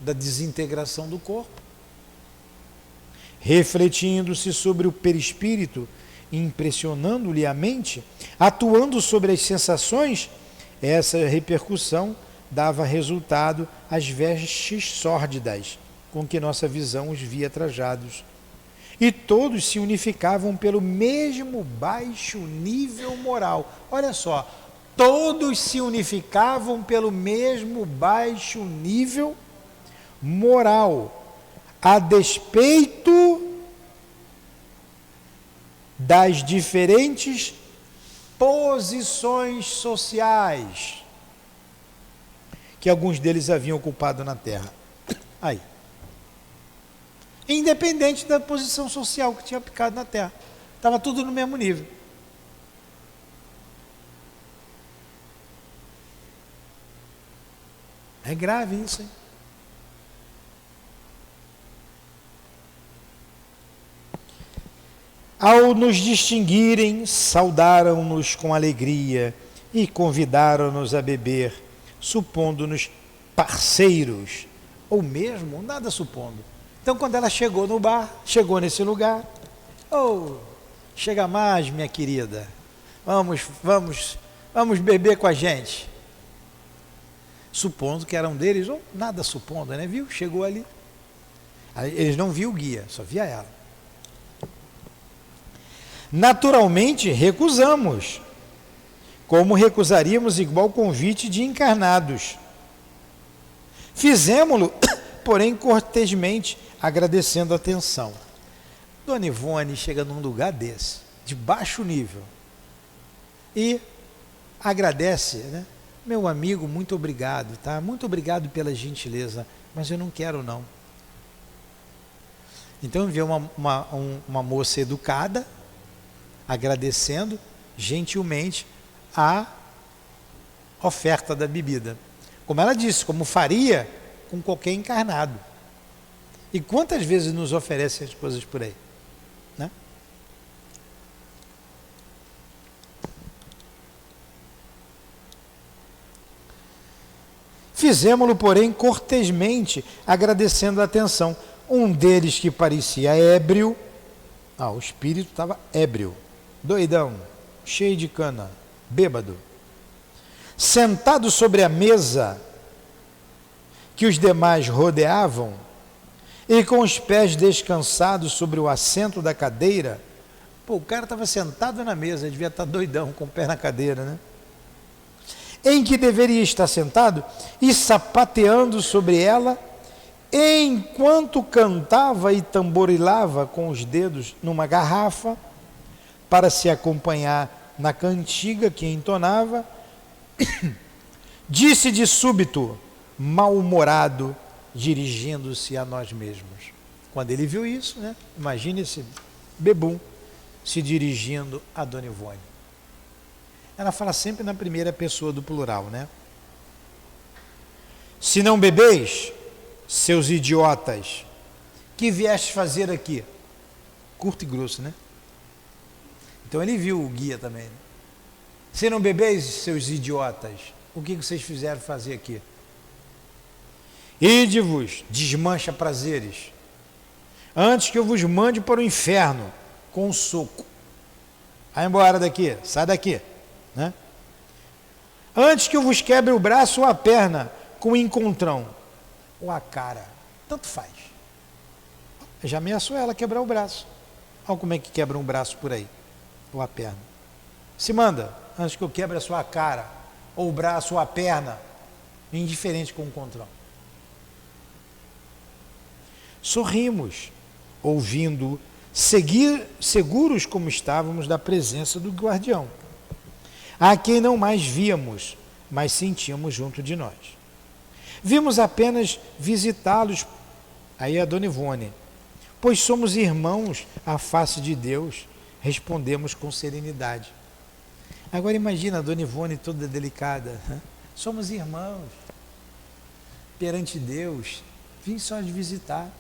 Speaker 1: Da desintegração do corpo. Refletindo-se sobre o perispírito, impressionando-lhe a mente, atuando sobre as sensações, essa repercussão dava resultado às vestes sórdidas com que nossa visão os via trajados. E todos se unificavam pelo mesmo baixo nível moral. Olha só, todos se unificavam pelo mesmo baixo nível moral, a despeito das diferentes posições sociais que alguns deles haviam ocupado na Terra. Aí. Independente da posição social que tinha aplicado na Terra. Estava tudo no mesmo nível. É grave isso, hein? Ao nos distinguirem, saudaram-nos com alegria e convidaram-nos a beber, supondo-nos parceiros, ou mesmo nada supondo. Então, quando ela chegou no bar, chegou nesse lugar, chega mais, minha querida, vamos beber com a gente. Supondo que era um deles, ou nada supondo, né? Viu? Chegou ali. Eles não viam o guia, só via ela. Naturalmente, recusamos, como recusaríamos igual convite de encarnados. Fizemo-lo, porém, cortesmente, agradecendo a atenção. Dona Ivone chega num lugar desse, de baixo nível, e agradece, né? Meu amigo, muito obrigado, tá? Muito obrigado pela gentileza, mas eu não quero não. Então vê uma moça educada, agradecendo gentilmente a oferta da bebida. Como ela disse, como faria com qualquer encarnado. E quantas vezes nos oferecem as coisas por aí? Né? Fizemo-lo, porém, cortesmente, agradecendo a atenção. Um deles que parecia ébrio, o espírito estava ébrio, doidão, cheio de cana, bêbado, sentado sobre a mesa que os demais rodeavam e com os pés descansados sobre o assento da cadeira. O cara estava sentado na mesa, devia estar doidão, com o pé na cadeira, né? Em que deveria estar sentado e sapateando sobre ela, enquanto cantava e tamborilava com os dedos numa garrafa, para se acompanhar na cantiga que entonava, disse de súbito, mal-humorado, dirigindo-se a nós mesmos. Quando ele viu isso, né? Imagine esse bebum se dirigindo a Dona Ivone. Ela fala sempre na primeira pessoa do plural, né? Se não bebeis, seus idiotas, que viestes fazer aqui? Curto e grosso, né? Então ele viu o guia também. Né? Se não bebeis, seus idiotas, o que vocês fizeram fazer aqui? Ide-vos, desmancha prazeres, antes que eu vos mande para o inferno com um soco. Vai embora daqui, sai daqui. Né? Antes que eu vos quebre o braço ou a perna com um encontrão ou a cara, tanto faz. Já ameaçou ela quebrar o braço. Olha como é que quebra um braço por aí, ou a perna. Se manda, antes que eu quebre a sua cara, ou o braço ou a perna, indiferente com o encontrão. Sorrimos, ouvindo, seguros como estávamos da presença do guardião, a quem não mais víamos, mas sentíamos junto de nós. Vimos apenas visitá-los, aí a Dona Ivone, pois somos irmãos à face de Deus, respondemos com serenidade. Agora imagina a Dona Ivone toda delicada, né? Somos irmãos perante Deus, Vim só de visitar.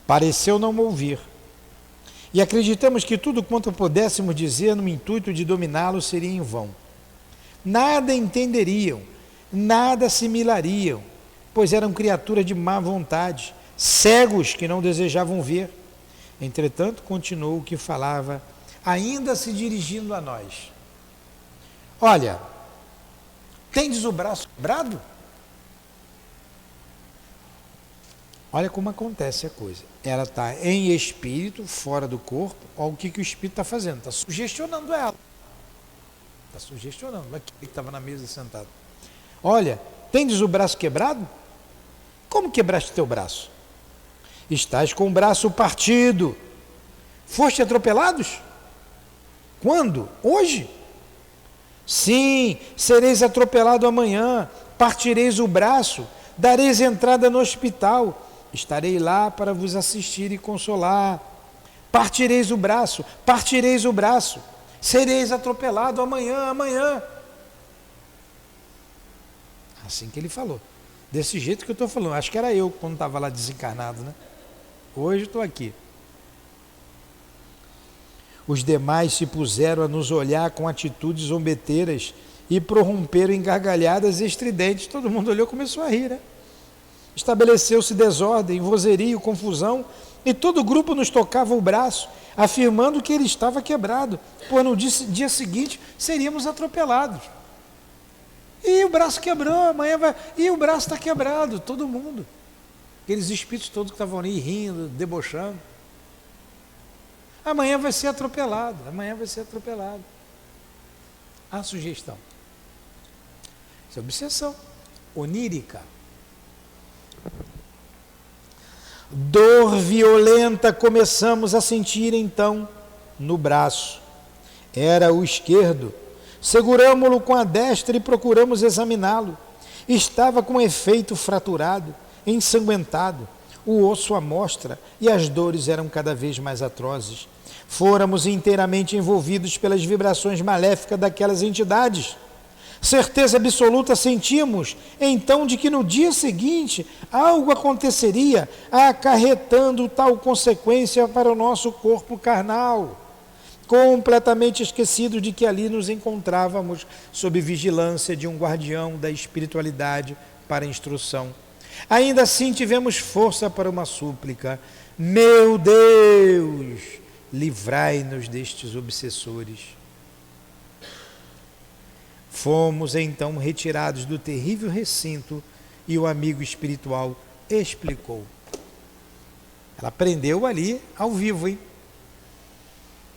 Speaker 1: Pareceu não ouvir. E acreditamos que tudo quanto pudéssemos dizer no intuito de dominá-lo seria em vão. Nada entenderiam, nada assimilariam, pois eram criaturas de má vontade, cegos que não desejavam ver. Entretanto, continuou o que falava, ainda se dirigindo a nós. Olha, tendes o braço quebrado? Olha como acontece a coisa. Ela está em espírito, fora do corpo. Olha o que o espírito está fazendo. Está sugestionando ela. Está sugestionando. Olha aquele que estava na mesa sentado. Olha, tendes o braço quebrado? Como quebraste teu braço? Estás com o braço partido. Foste atropelados? Quando? Hoje? Sim, sereis atropelado amanhã. Partireis o braço. Dareis entrada no hospital. Estarei lá para vos assistir e consolar. Partireis o braço, sereis atropelado amanhã. Assim que ele falou. Desse jeito que eu estou falando. Acho que era eu quando estava lá desencarnado, né? Hoje estou aqui. Os demais se puseram a nos olhar com atitudes zombeteiras e prorromperam em gargalhadas estridentes. Todo mundo olhou e começou a rir, né? Estabeleceu-se desordem, vozerio, confusão, e todo o grupo nos tocava o braço, afirmando que ele estava quebrado, pois no dia seguinte seríamos atropelados. E o braço quebrou, amanhã vai... E o braço está quebrado, todo mundo. Aqueles espíritos todos que estavam ali rindo, debochando. Amanhã vai ser atropelado. A sugestão. Isso é obsessão onírica. Dor violenta começamos a sentir então no braço. Era o esquerdo. Seguramo-lo com a destra e procuramos examiná-lo. Estava com efeito fraturado, ensanguentado, o osso à mostra e as dores eram cada vez mais atrozes. Fôramos inteiramente envolvidos pelas vibrações maléficas daquelas entidades. Certeza absoluta sentimos, então, de que no dia seguinte algo aconteceria, acarretando tal consequência para o nosso corpo carnal, completamente esquecidos de que ali nos encontrávamos sob vigilância de um guardião da espiritualidade para instrução. Ainda assim tivemos força para uma súplica: meu Deus, livrai-nos destes obsessores. Fomos então retirados do terrível recinto e o amigo espiritual explicou. Ela aprendeu ali ao vivo, hein?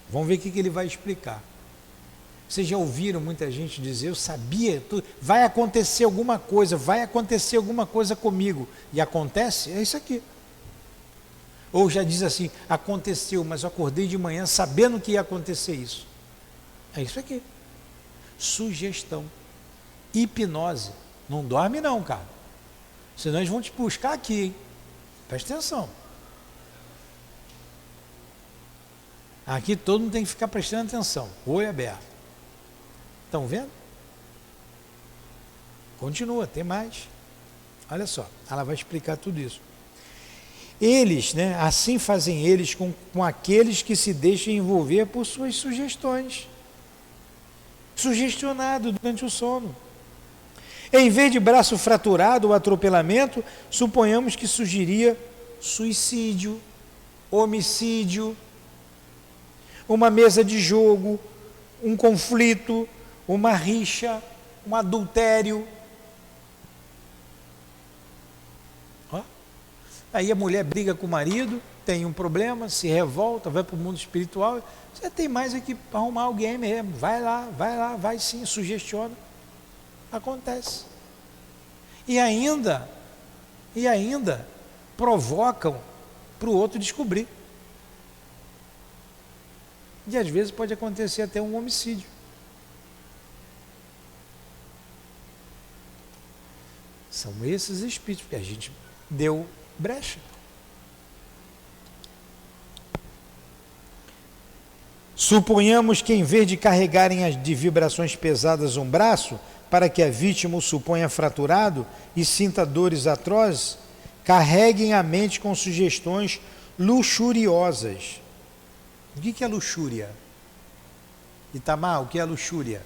Speaker 1: Vamos ver o que ele vai explicar. Vocês já ouviram muita gente dizer, eu sabia, vai acontecer alguma coisa comigo. E acontece? É isso aqui. Ou já diz assim, aconteceu, mas eu acordei de manhã sabendo que ia acontecer isso. É isso aqui. Sugestão, hipnose. Não dorme não, cara. Senão eles vão te buscar aqui, hein? Presta atenção. Aqui todo mundo tem que ficar prestando atenção, olho aberto. Estão vendo? Continua, tem mais. Olha só, ela vai explicar tudo isso. Eles, né, assim fazem eles com aqueles que se deixam envolver por suas sugestões. Sugestionado durante o sono. Em vez de braço fraturado ou atropelamento, suponhamos que surgiria suicídio, homicídio, uma mesa de jogo, um conflito, uma rixa, um adultério. Ó. Aí a mulher briga com o marido, tem um problema, se revolta, vai para o mundo espiritual. Você tem mais aqui para arrumar alguém mesmo. Vai lá, vai sim, sugestiona. Acontece. E ainda provocam para o outro descobrir. E às vezes pode acontecer até um homicídio. São esses espíritos que a gente deu brecha. Suponhamos que, em vez de carregarem as de vibrações pesadas um braço, para que a vítima o suponha fraturado e sinta dores atrozes, carreguem a mente com sugestões luxuriosas. O que é luxúria? Itamar, o que é luxúria?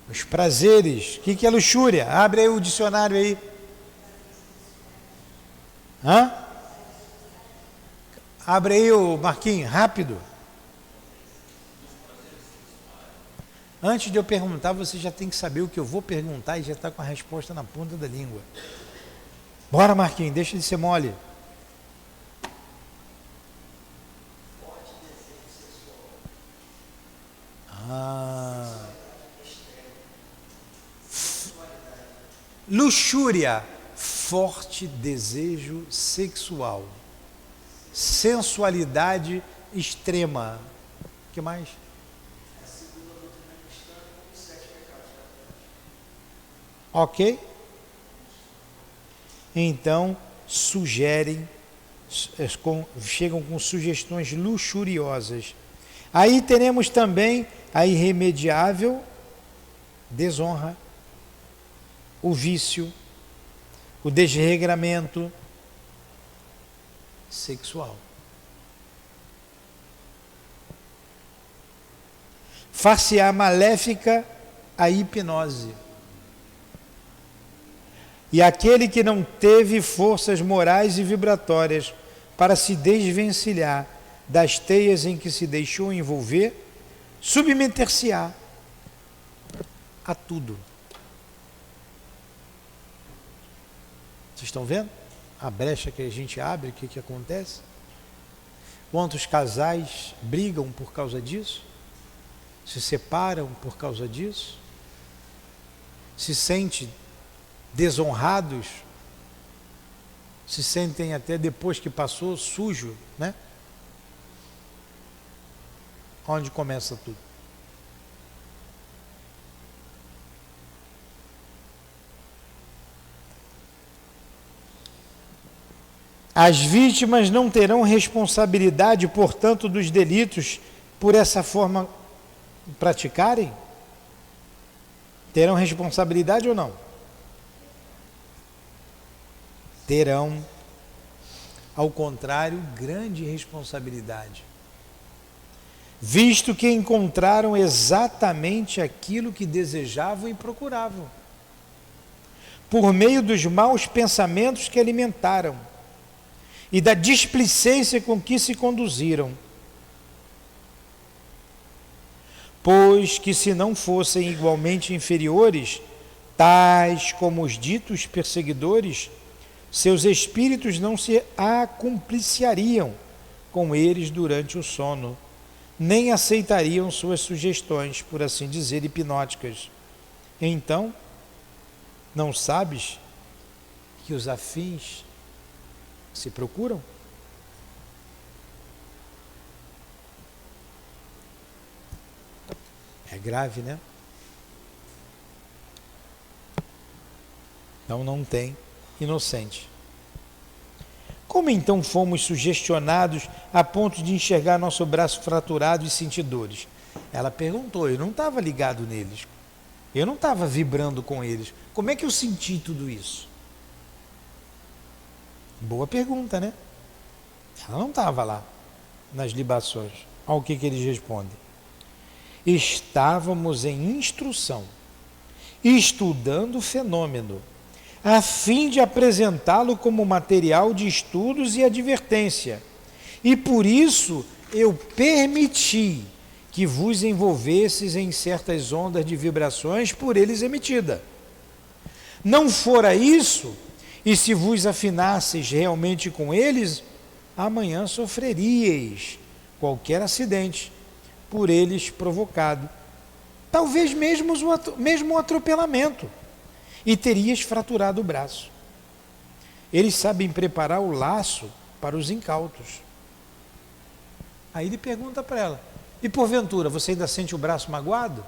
Speaker 1: Os prazeres. O que é luxúria? Abre aí o dicionário aí. Hã? Abre aí o Marquinhos, rápido. Antes de eu perguntar, você já tem que saber o que eu vou perguntar e já está com a resposta na ponta da língua. Bora, Marquinhos, deixa de ser mole. Luxúria, forte desejo sexual. Sensualidade extrema. O que mais? Ok? Então, chegam com sugestões luxuriosas. Aí teremos também a irremediável desonra, o vício, o desregramento sexual. Far-se-á maléfica a hipnose. E aquele que não teve forças morais e vibratórias para se desvencilhar das teias em que se deixou envolver, submeter-se-á a tudo. Vocês estão vendo a brecha que a gente abre, o que acontece? Quantos casais brigam por causa disso? Se separam por causa disso? Se sentem desonrados? Se sentem até depois que passou sujo, né? Onde começa tudo? As vítimas não terão responsabilidade, portanto, dos delitos por essa forma praticarem? Terão responsabilidade ou não? Terão, ao contrário, grande responsabilidade, visto que encontraram exatamente aquilo que desejavam e procuravam, por meio dos maus pensamentos que alimentaram e da displicência com que se conduziram. Pois que, se não fossem igualmente inferiores, tais como os ditos perseguidores, seus espíritos não se acumpliciariam com eles durante o sono, nem aceitariam suas sugestões, por assim dizer, hipnóticas. Então, não sabes que os afins se procuram? É grave, né? Então não tem inocente. Como então fomos sugestionados a ponto de enxergar nosso braço fraturado e sentir dores? Ela perguntou, eu não estava ligado neles, eu não estava vibrando com eles. Como é que eu senti tudo isso? Boa pergunta, né? Ela não estava lá nas libações. Olha o que eles respondem. Estávamos em instrução, estudando o fenômeno, a fim de apresentá-lo como material de estudos e advertência. E por isso eu permiti que vos envolvesses em certas ondas de vibrações por eles emitida. Não fora isso, e se vos afinasseis realmente com eles, amanhã sofreríeis qualquer acidente por eles provocado, talvez mesmo um atropelamento, e terias fraturado o braço. Eles sabem preparar o laço para os incautos. Aí ele pergunta para ela, e porventura você ainda sente o braço magoado?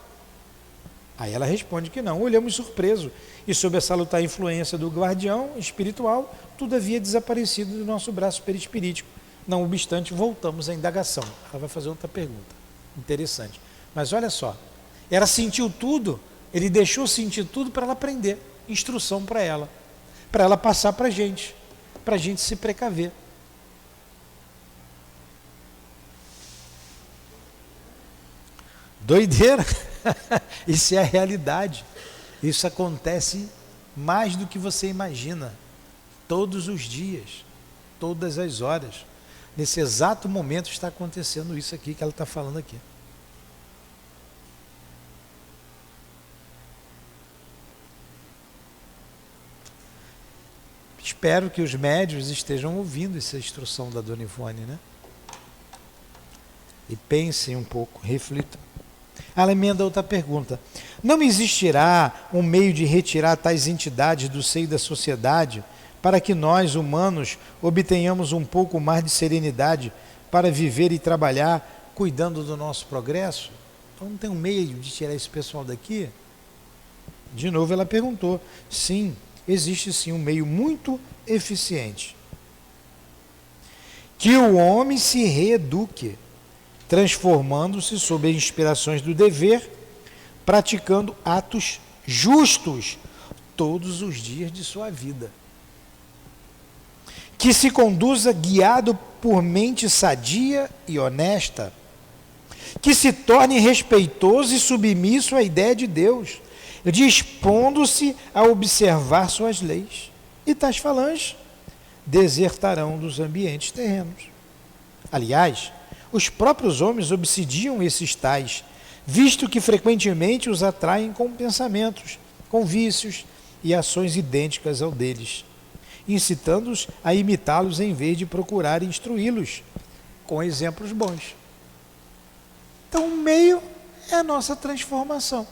Speaker 1: Aí ela responde que não. Olhamos surpreso, e sob a salutar influência do guardião espiritual, tudo havia desaparecido do nosso braço perispirítico. Não obstante, voltamos à indagação. Ela vai fazer outra pergunta. Interessante. Mas olha só, ela sentiu tudo, ele deixou sentir tudo para ela aprender. Instrução para ela passar para a gente se precaver. Doideira! Isso é a realidade. Isso acontece mais do que você imagina. Todos os dias, todas as horas. Nesse exato momento está acontecendo isso aqui que ela está falando aqui. Espero que os médios estejam ouvindo essa instrução da Dona Ivone, né? E pensem um pouco, reflitam. Ela emenda outra pergunta. Não existirá um meio de retirar tais entidades do seio da sociedade para que nós, humanos, obtenhamos um pouco mais de serenidade para viver e trabalhar cuidando do nosso progresso? Então não tem um meio de tirar esse pessoal daqui? De novo ela perguntou. Sim, existe sim um meio muito eficiente. Que o homem se reeduque, transformando-se sob as inspirações do dever, praticando atos justos todos os dias de sua vida. Que se conduza guiado por mente sadia e honesta. Que se torne respeitoso e submisso à ideia de Deus, dispondo-se a observar suas leis. E tais falanges desertarão dos ambientes terrenos. Aliás, os próprios homens obsidiam esses tais, visto que frequentemente os atraem com pensamentos, com vícios e ações idênticas ao deles, incitando-os a imitá-los em vez de procurar instruí-los com exemplos bons. Então, o meio é a nossa transformação.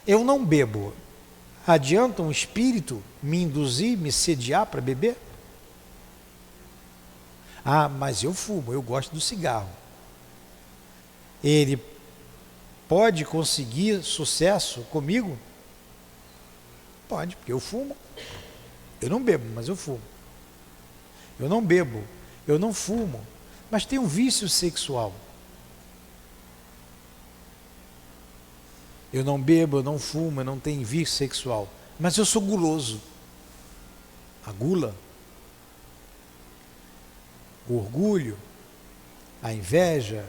Speaker 1: Eu não bebo. Adianta um espírito me induzir, me sediar para beber? Ah, mas eu fumo, eu gosto do cigarro. Ele pode conseguir sucesso comigo? Pode, porque eu fumo. Eu não bebo, mas eu fumo. Eu não bebo, eu não fumo, mas tenho um vício sexual. Eu não bebo, eu não fumo, eu não tenho vício sexual, mas eu sou guloso. A gula, o orgulho, a inveja,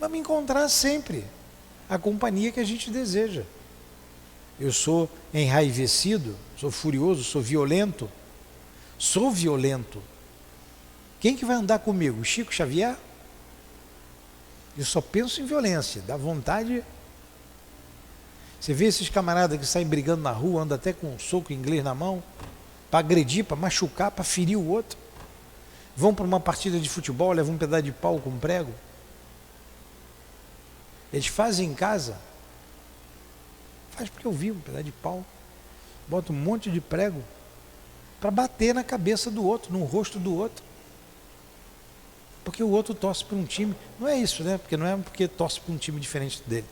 Speaker 1: vamos encontrar sempre a companhia que a gente deseja. Eu sou enraivecido, sou furioso, sou violento. Sou violento. Quem que vai andar comigo? O Chico Xavier? Eu só penso em violência, dá vontade. Você vê esses camaradas que saem brigando na rua, andam até com um soco inglês na mão, para agredir, para machucar, para ferir o outro. Vão para uma partida de futebol, levam um pedaço de pau com prego. Eles fazem em casa. Faz porque eu vi um pedaço de pau. Bota um monte de prego para bater na cabeça do outro, no rosto do outro. Porque o outro torce para um time. Não é isso, né? Porque não é porque torce para um time diferente dele.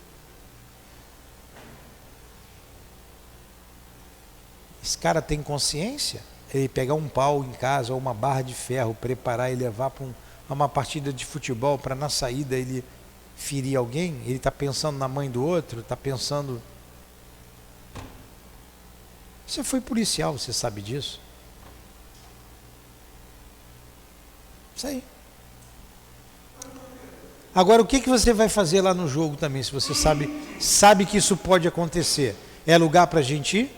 Speaker 1: Esse cara tem consciência? Ele pegar um pau em casa ou uma barra de ferro, preparar e levar para uma partida de futebol para na saída ele ferir alguém? Ele está pensando na mãe do outro? Está pensando... Você foi policial, você sabe disso? Isso aí. Agora, o que você vai fazer lá no jogo também, se você sabe que isso pode acontecer? É lugar para a gente ir?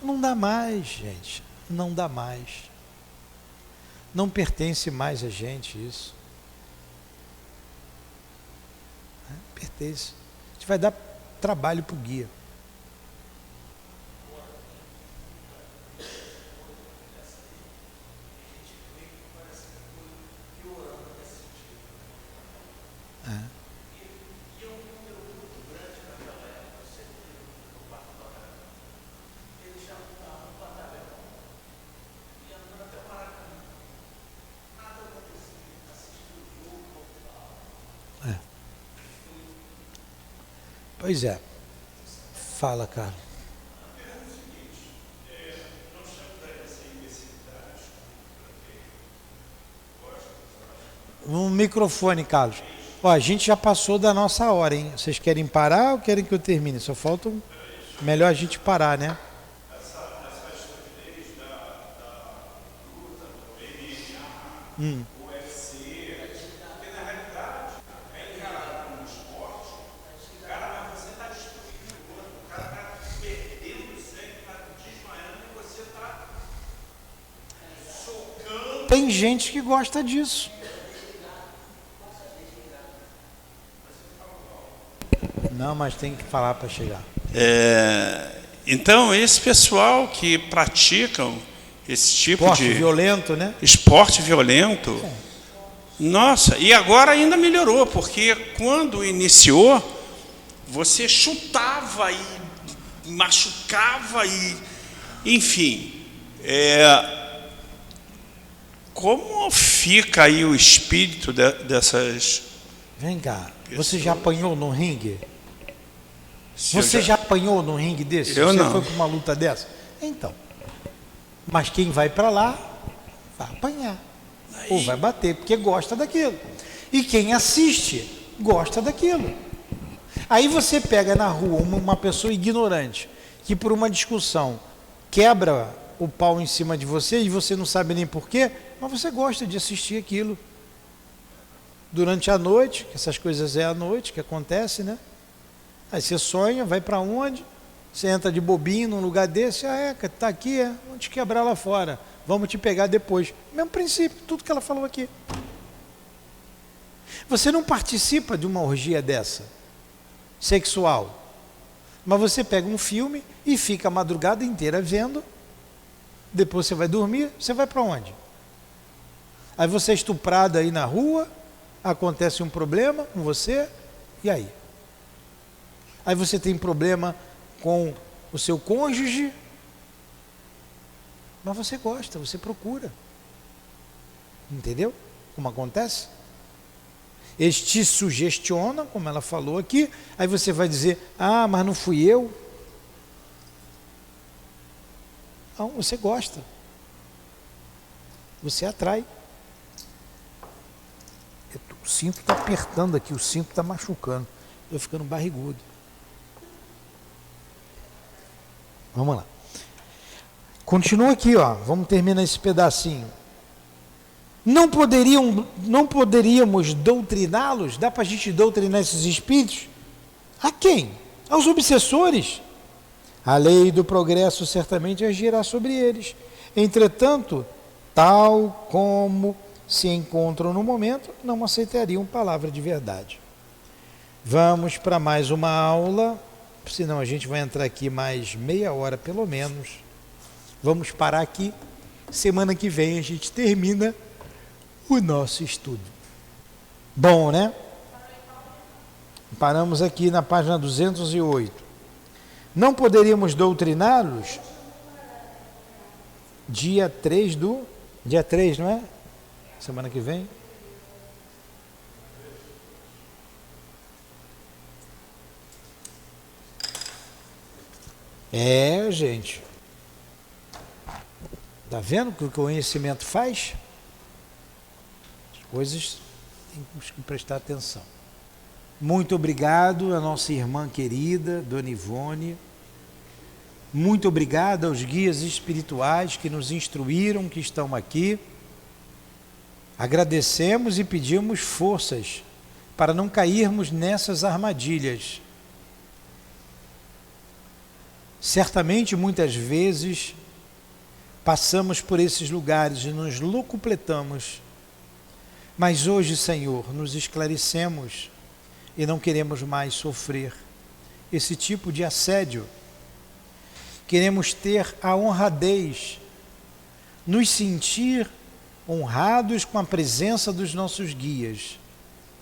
Speaker 1: Não dá mais, gente. Não dá mais. Não pertence mais a gente isso. Pertence. A gente vai dar trabalho para o guia. Pois é. Fala, Carlos. Um microfone, Carlos. Ó, a gente já passou da nossa hora, hein? Vocês querem parar ou querem que eu termine? Só falta melhor a gente parar, né? Tem gente que gosta disso. Não, mas tem que falar para chegar.
Speaker 5: Então, esse pessoal que praticam esse tipo
Speaker 1: Esporte
Speaker 5: de
Speaker 1: violento, né?
Speaker 5: esporte violento, nossa, e agora ainda melhorou, porque quando iniciou, você chutava e machucava e, enfim, como fica aí o espírito dessas...
Speaker 1: Vem cá, você já apanhou no ringue?
Speaker 5: Se eu
Speaker 1: Você já apanhou num ringue desse?
Speaker 5: Eu
Speaker 1: Você
Speaker 5: não.
Speaker 1: foi para uma luta dessa? Então. Mas quem vai para lá vai apanhar. Ou vai bater, porque gosta daquilo. E quem assiste gosta daquilo. Aí você pega na rua uma pessoa ignorante, que por uma discussão quebra o pau em cima de você e você não sabe nem porquê, mas você gosta de assistir aquilo. Durante a noite, que essas coisas é à noite que acontece, né? Aí você sonha, vai para onde? Você entra de bobinho num lugar desse, tá aqui, vamos te quebrar lá fora, vamos te pegar depois. Mesmo princípio, tudo que ela falou aqui. Você não participa de uma orgia dessa, sexual, mas você pega um filme e fica a madrugada inteira vendo, depois você vai dormir, você vai para onde? Aí você é estuprado aí na rua, acontece um problema com você, e aí? Aí você tem problema com o seu cônjuge, mas você gosta, você procura. Entendeu? Como acontece? Eles te sugestionam, como ela falou aqui, aí você vai dizer, mas não fui eu. Não, você gosta. Você atrai. O cinto está apertando aqui, o cinto está machucando. Estou ficando barrigudo. Vamos lá. Continua aqui, ó. Vamos terminar esse pedacinho. Não poderíamos doutriná-los? Dá para a gente doutrinar esses espíritos? A quem? Aos obsessores. A lei do progresso certamente agirá sobre eles. Entretanto, tal como se encontram no momento, não aceitariam palavra de verdade. Vamos para mais uma aula, senão a gente vai entrar aqui mais meia hora pelo menos. Vamos parar aqui. Semana que vem a gente termina o nosso estudo. Bom, né? Paramos aqui na página 208. Não poderíamos doutriná-los? Dia 3, não é? Semana que vem. Gente. Tá vendo o que o conhecimento faz? As coisas temos que prestar atenção. Muito obrigado à nossa irmã querida, Dona Ivone. Muito obrigado aos guias espirituais que nos instruíram, que estão aqui. Agradecemos e pedimos forças para não cairmos nessas armadilhas. Certamente, muitas vezes, passamos por esses lugares e nos locupletamos. Mas hoje, Senhor, nos esclarecemos e não queremos mais sofrer esse tipo de assédio. Queremos ter a honradez, nos sentir honrados com a presença dos nossos guias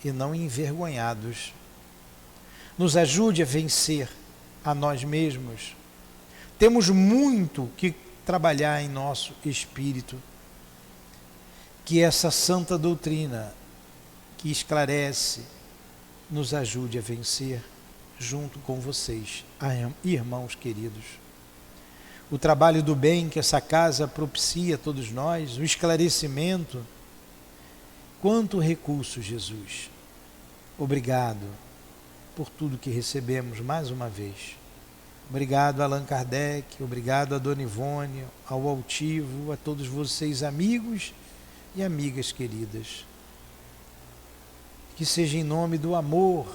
Speaker 1: e não envergonhados. Nos ajude a vencer a nós mesmos. Temos muito que trabalhar em nosso espírito, que essa santa doutrina que esclarece nos ajude a vencer. junto com vocês, irmãos queridos. O trabalho do bem que essa casa propicia a todos nós, o esclarecimento. Quanto recurso, Jesus. Obrigado por tudo que recebemos mais uma vez. Obrigado a Allan Kardec, obrigado a Dona Ivone, ao Altivo, a todos vocês, amigos e amigas queridas. Que seja em nome do amor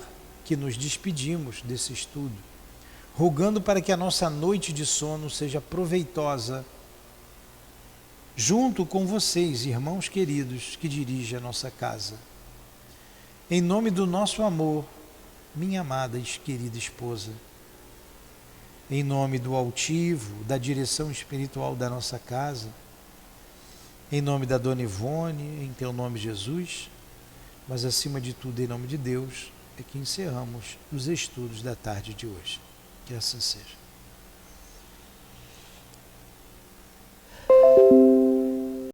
Speaker 1: que nos despedimos desse estudo, rogando para que a nossa noite de sono seja proveitosa, junto com vocês, irmãos queridos, que dirigem a nossa casa. Em nome do nosso amor, minha amada e querida esposa, em nome do Altivo, da direção espiritual da nossa casa, em nome da Dona Ivone, em teu nome, Jesus, mas acima de tudo, em nome de Deus, é que encerramos os estudos da tarde de hoje. Que assim seja.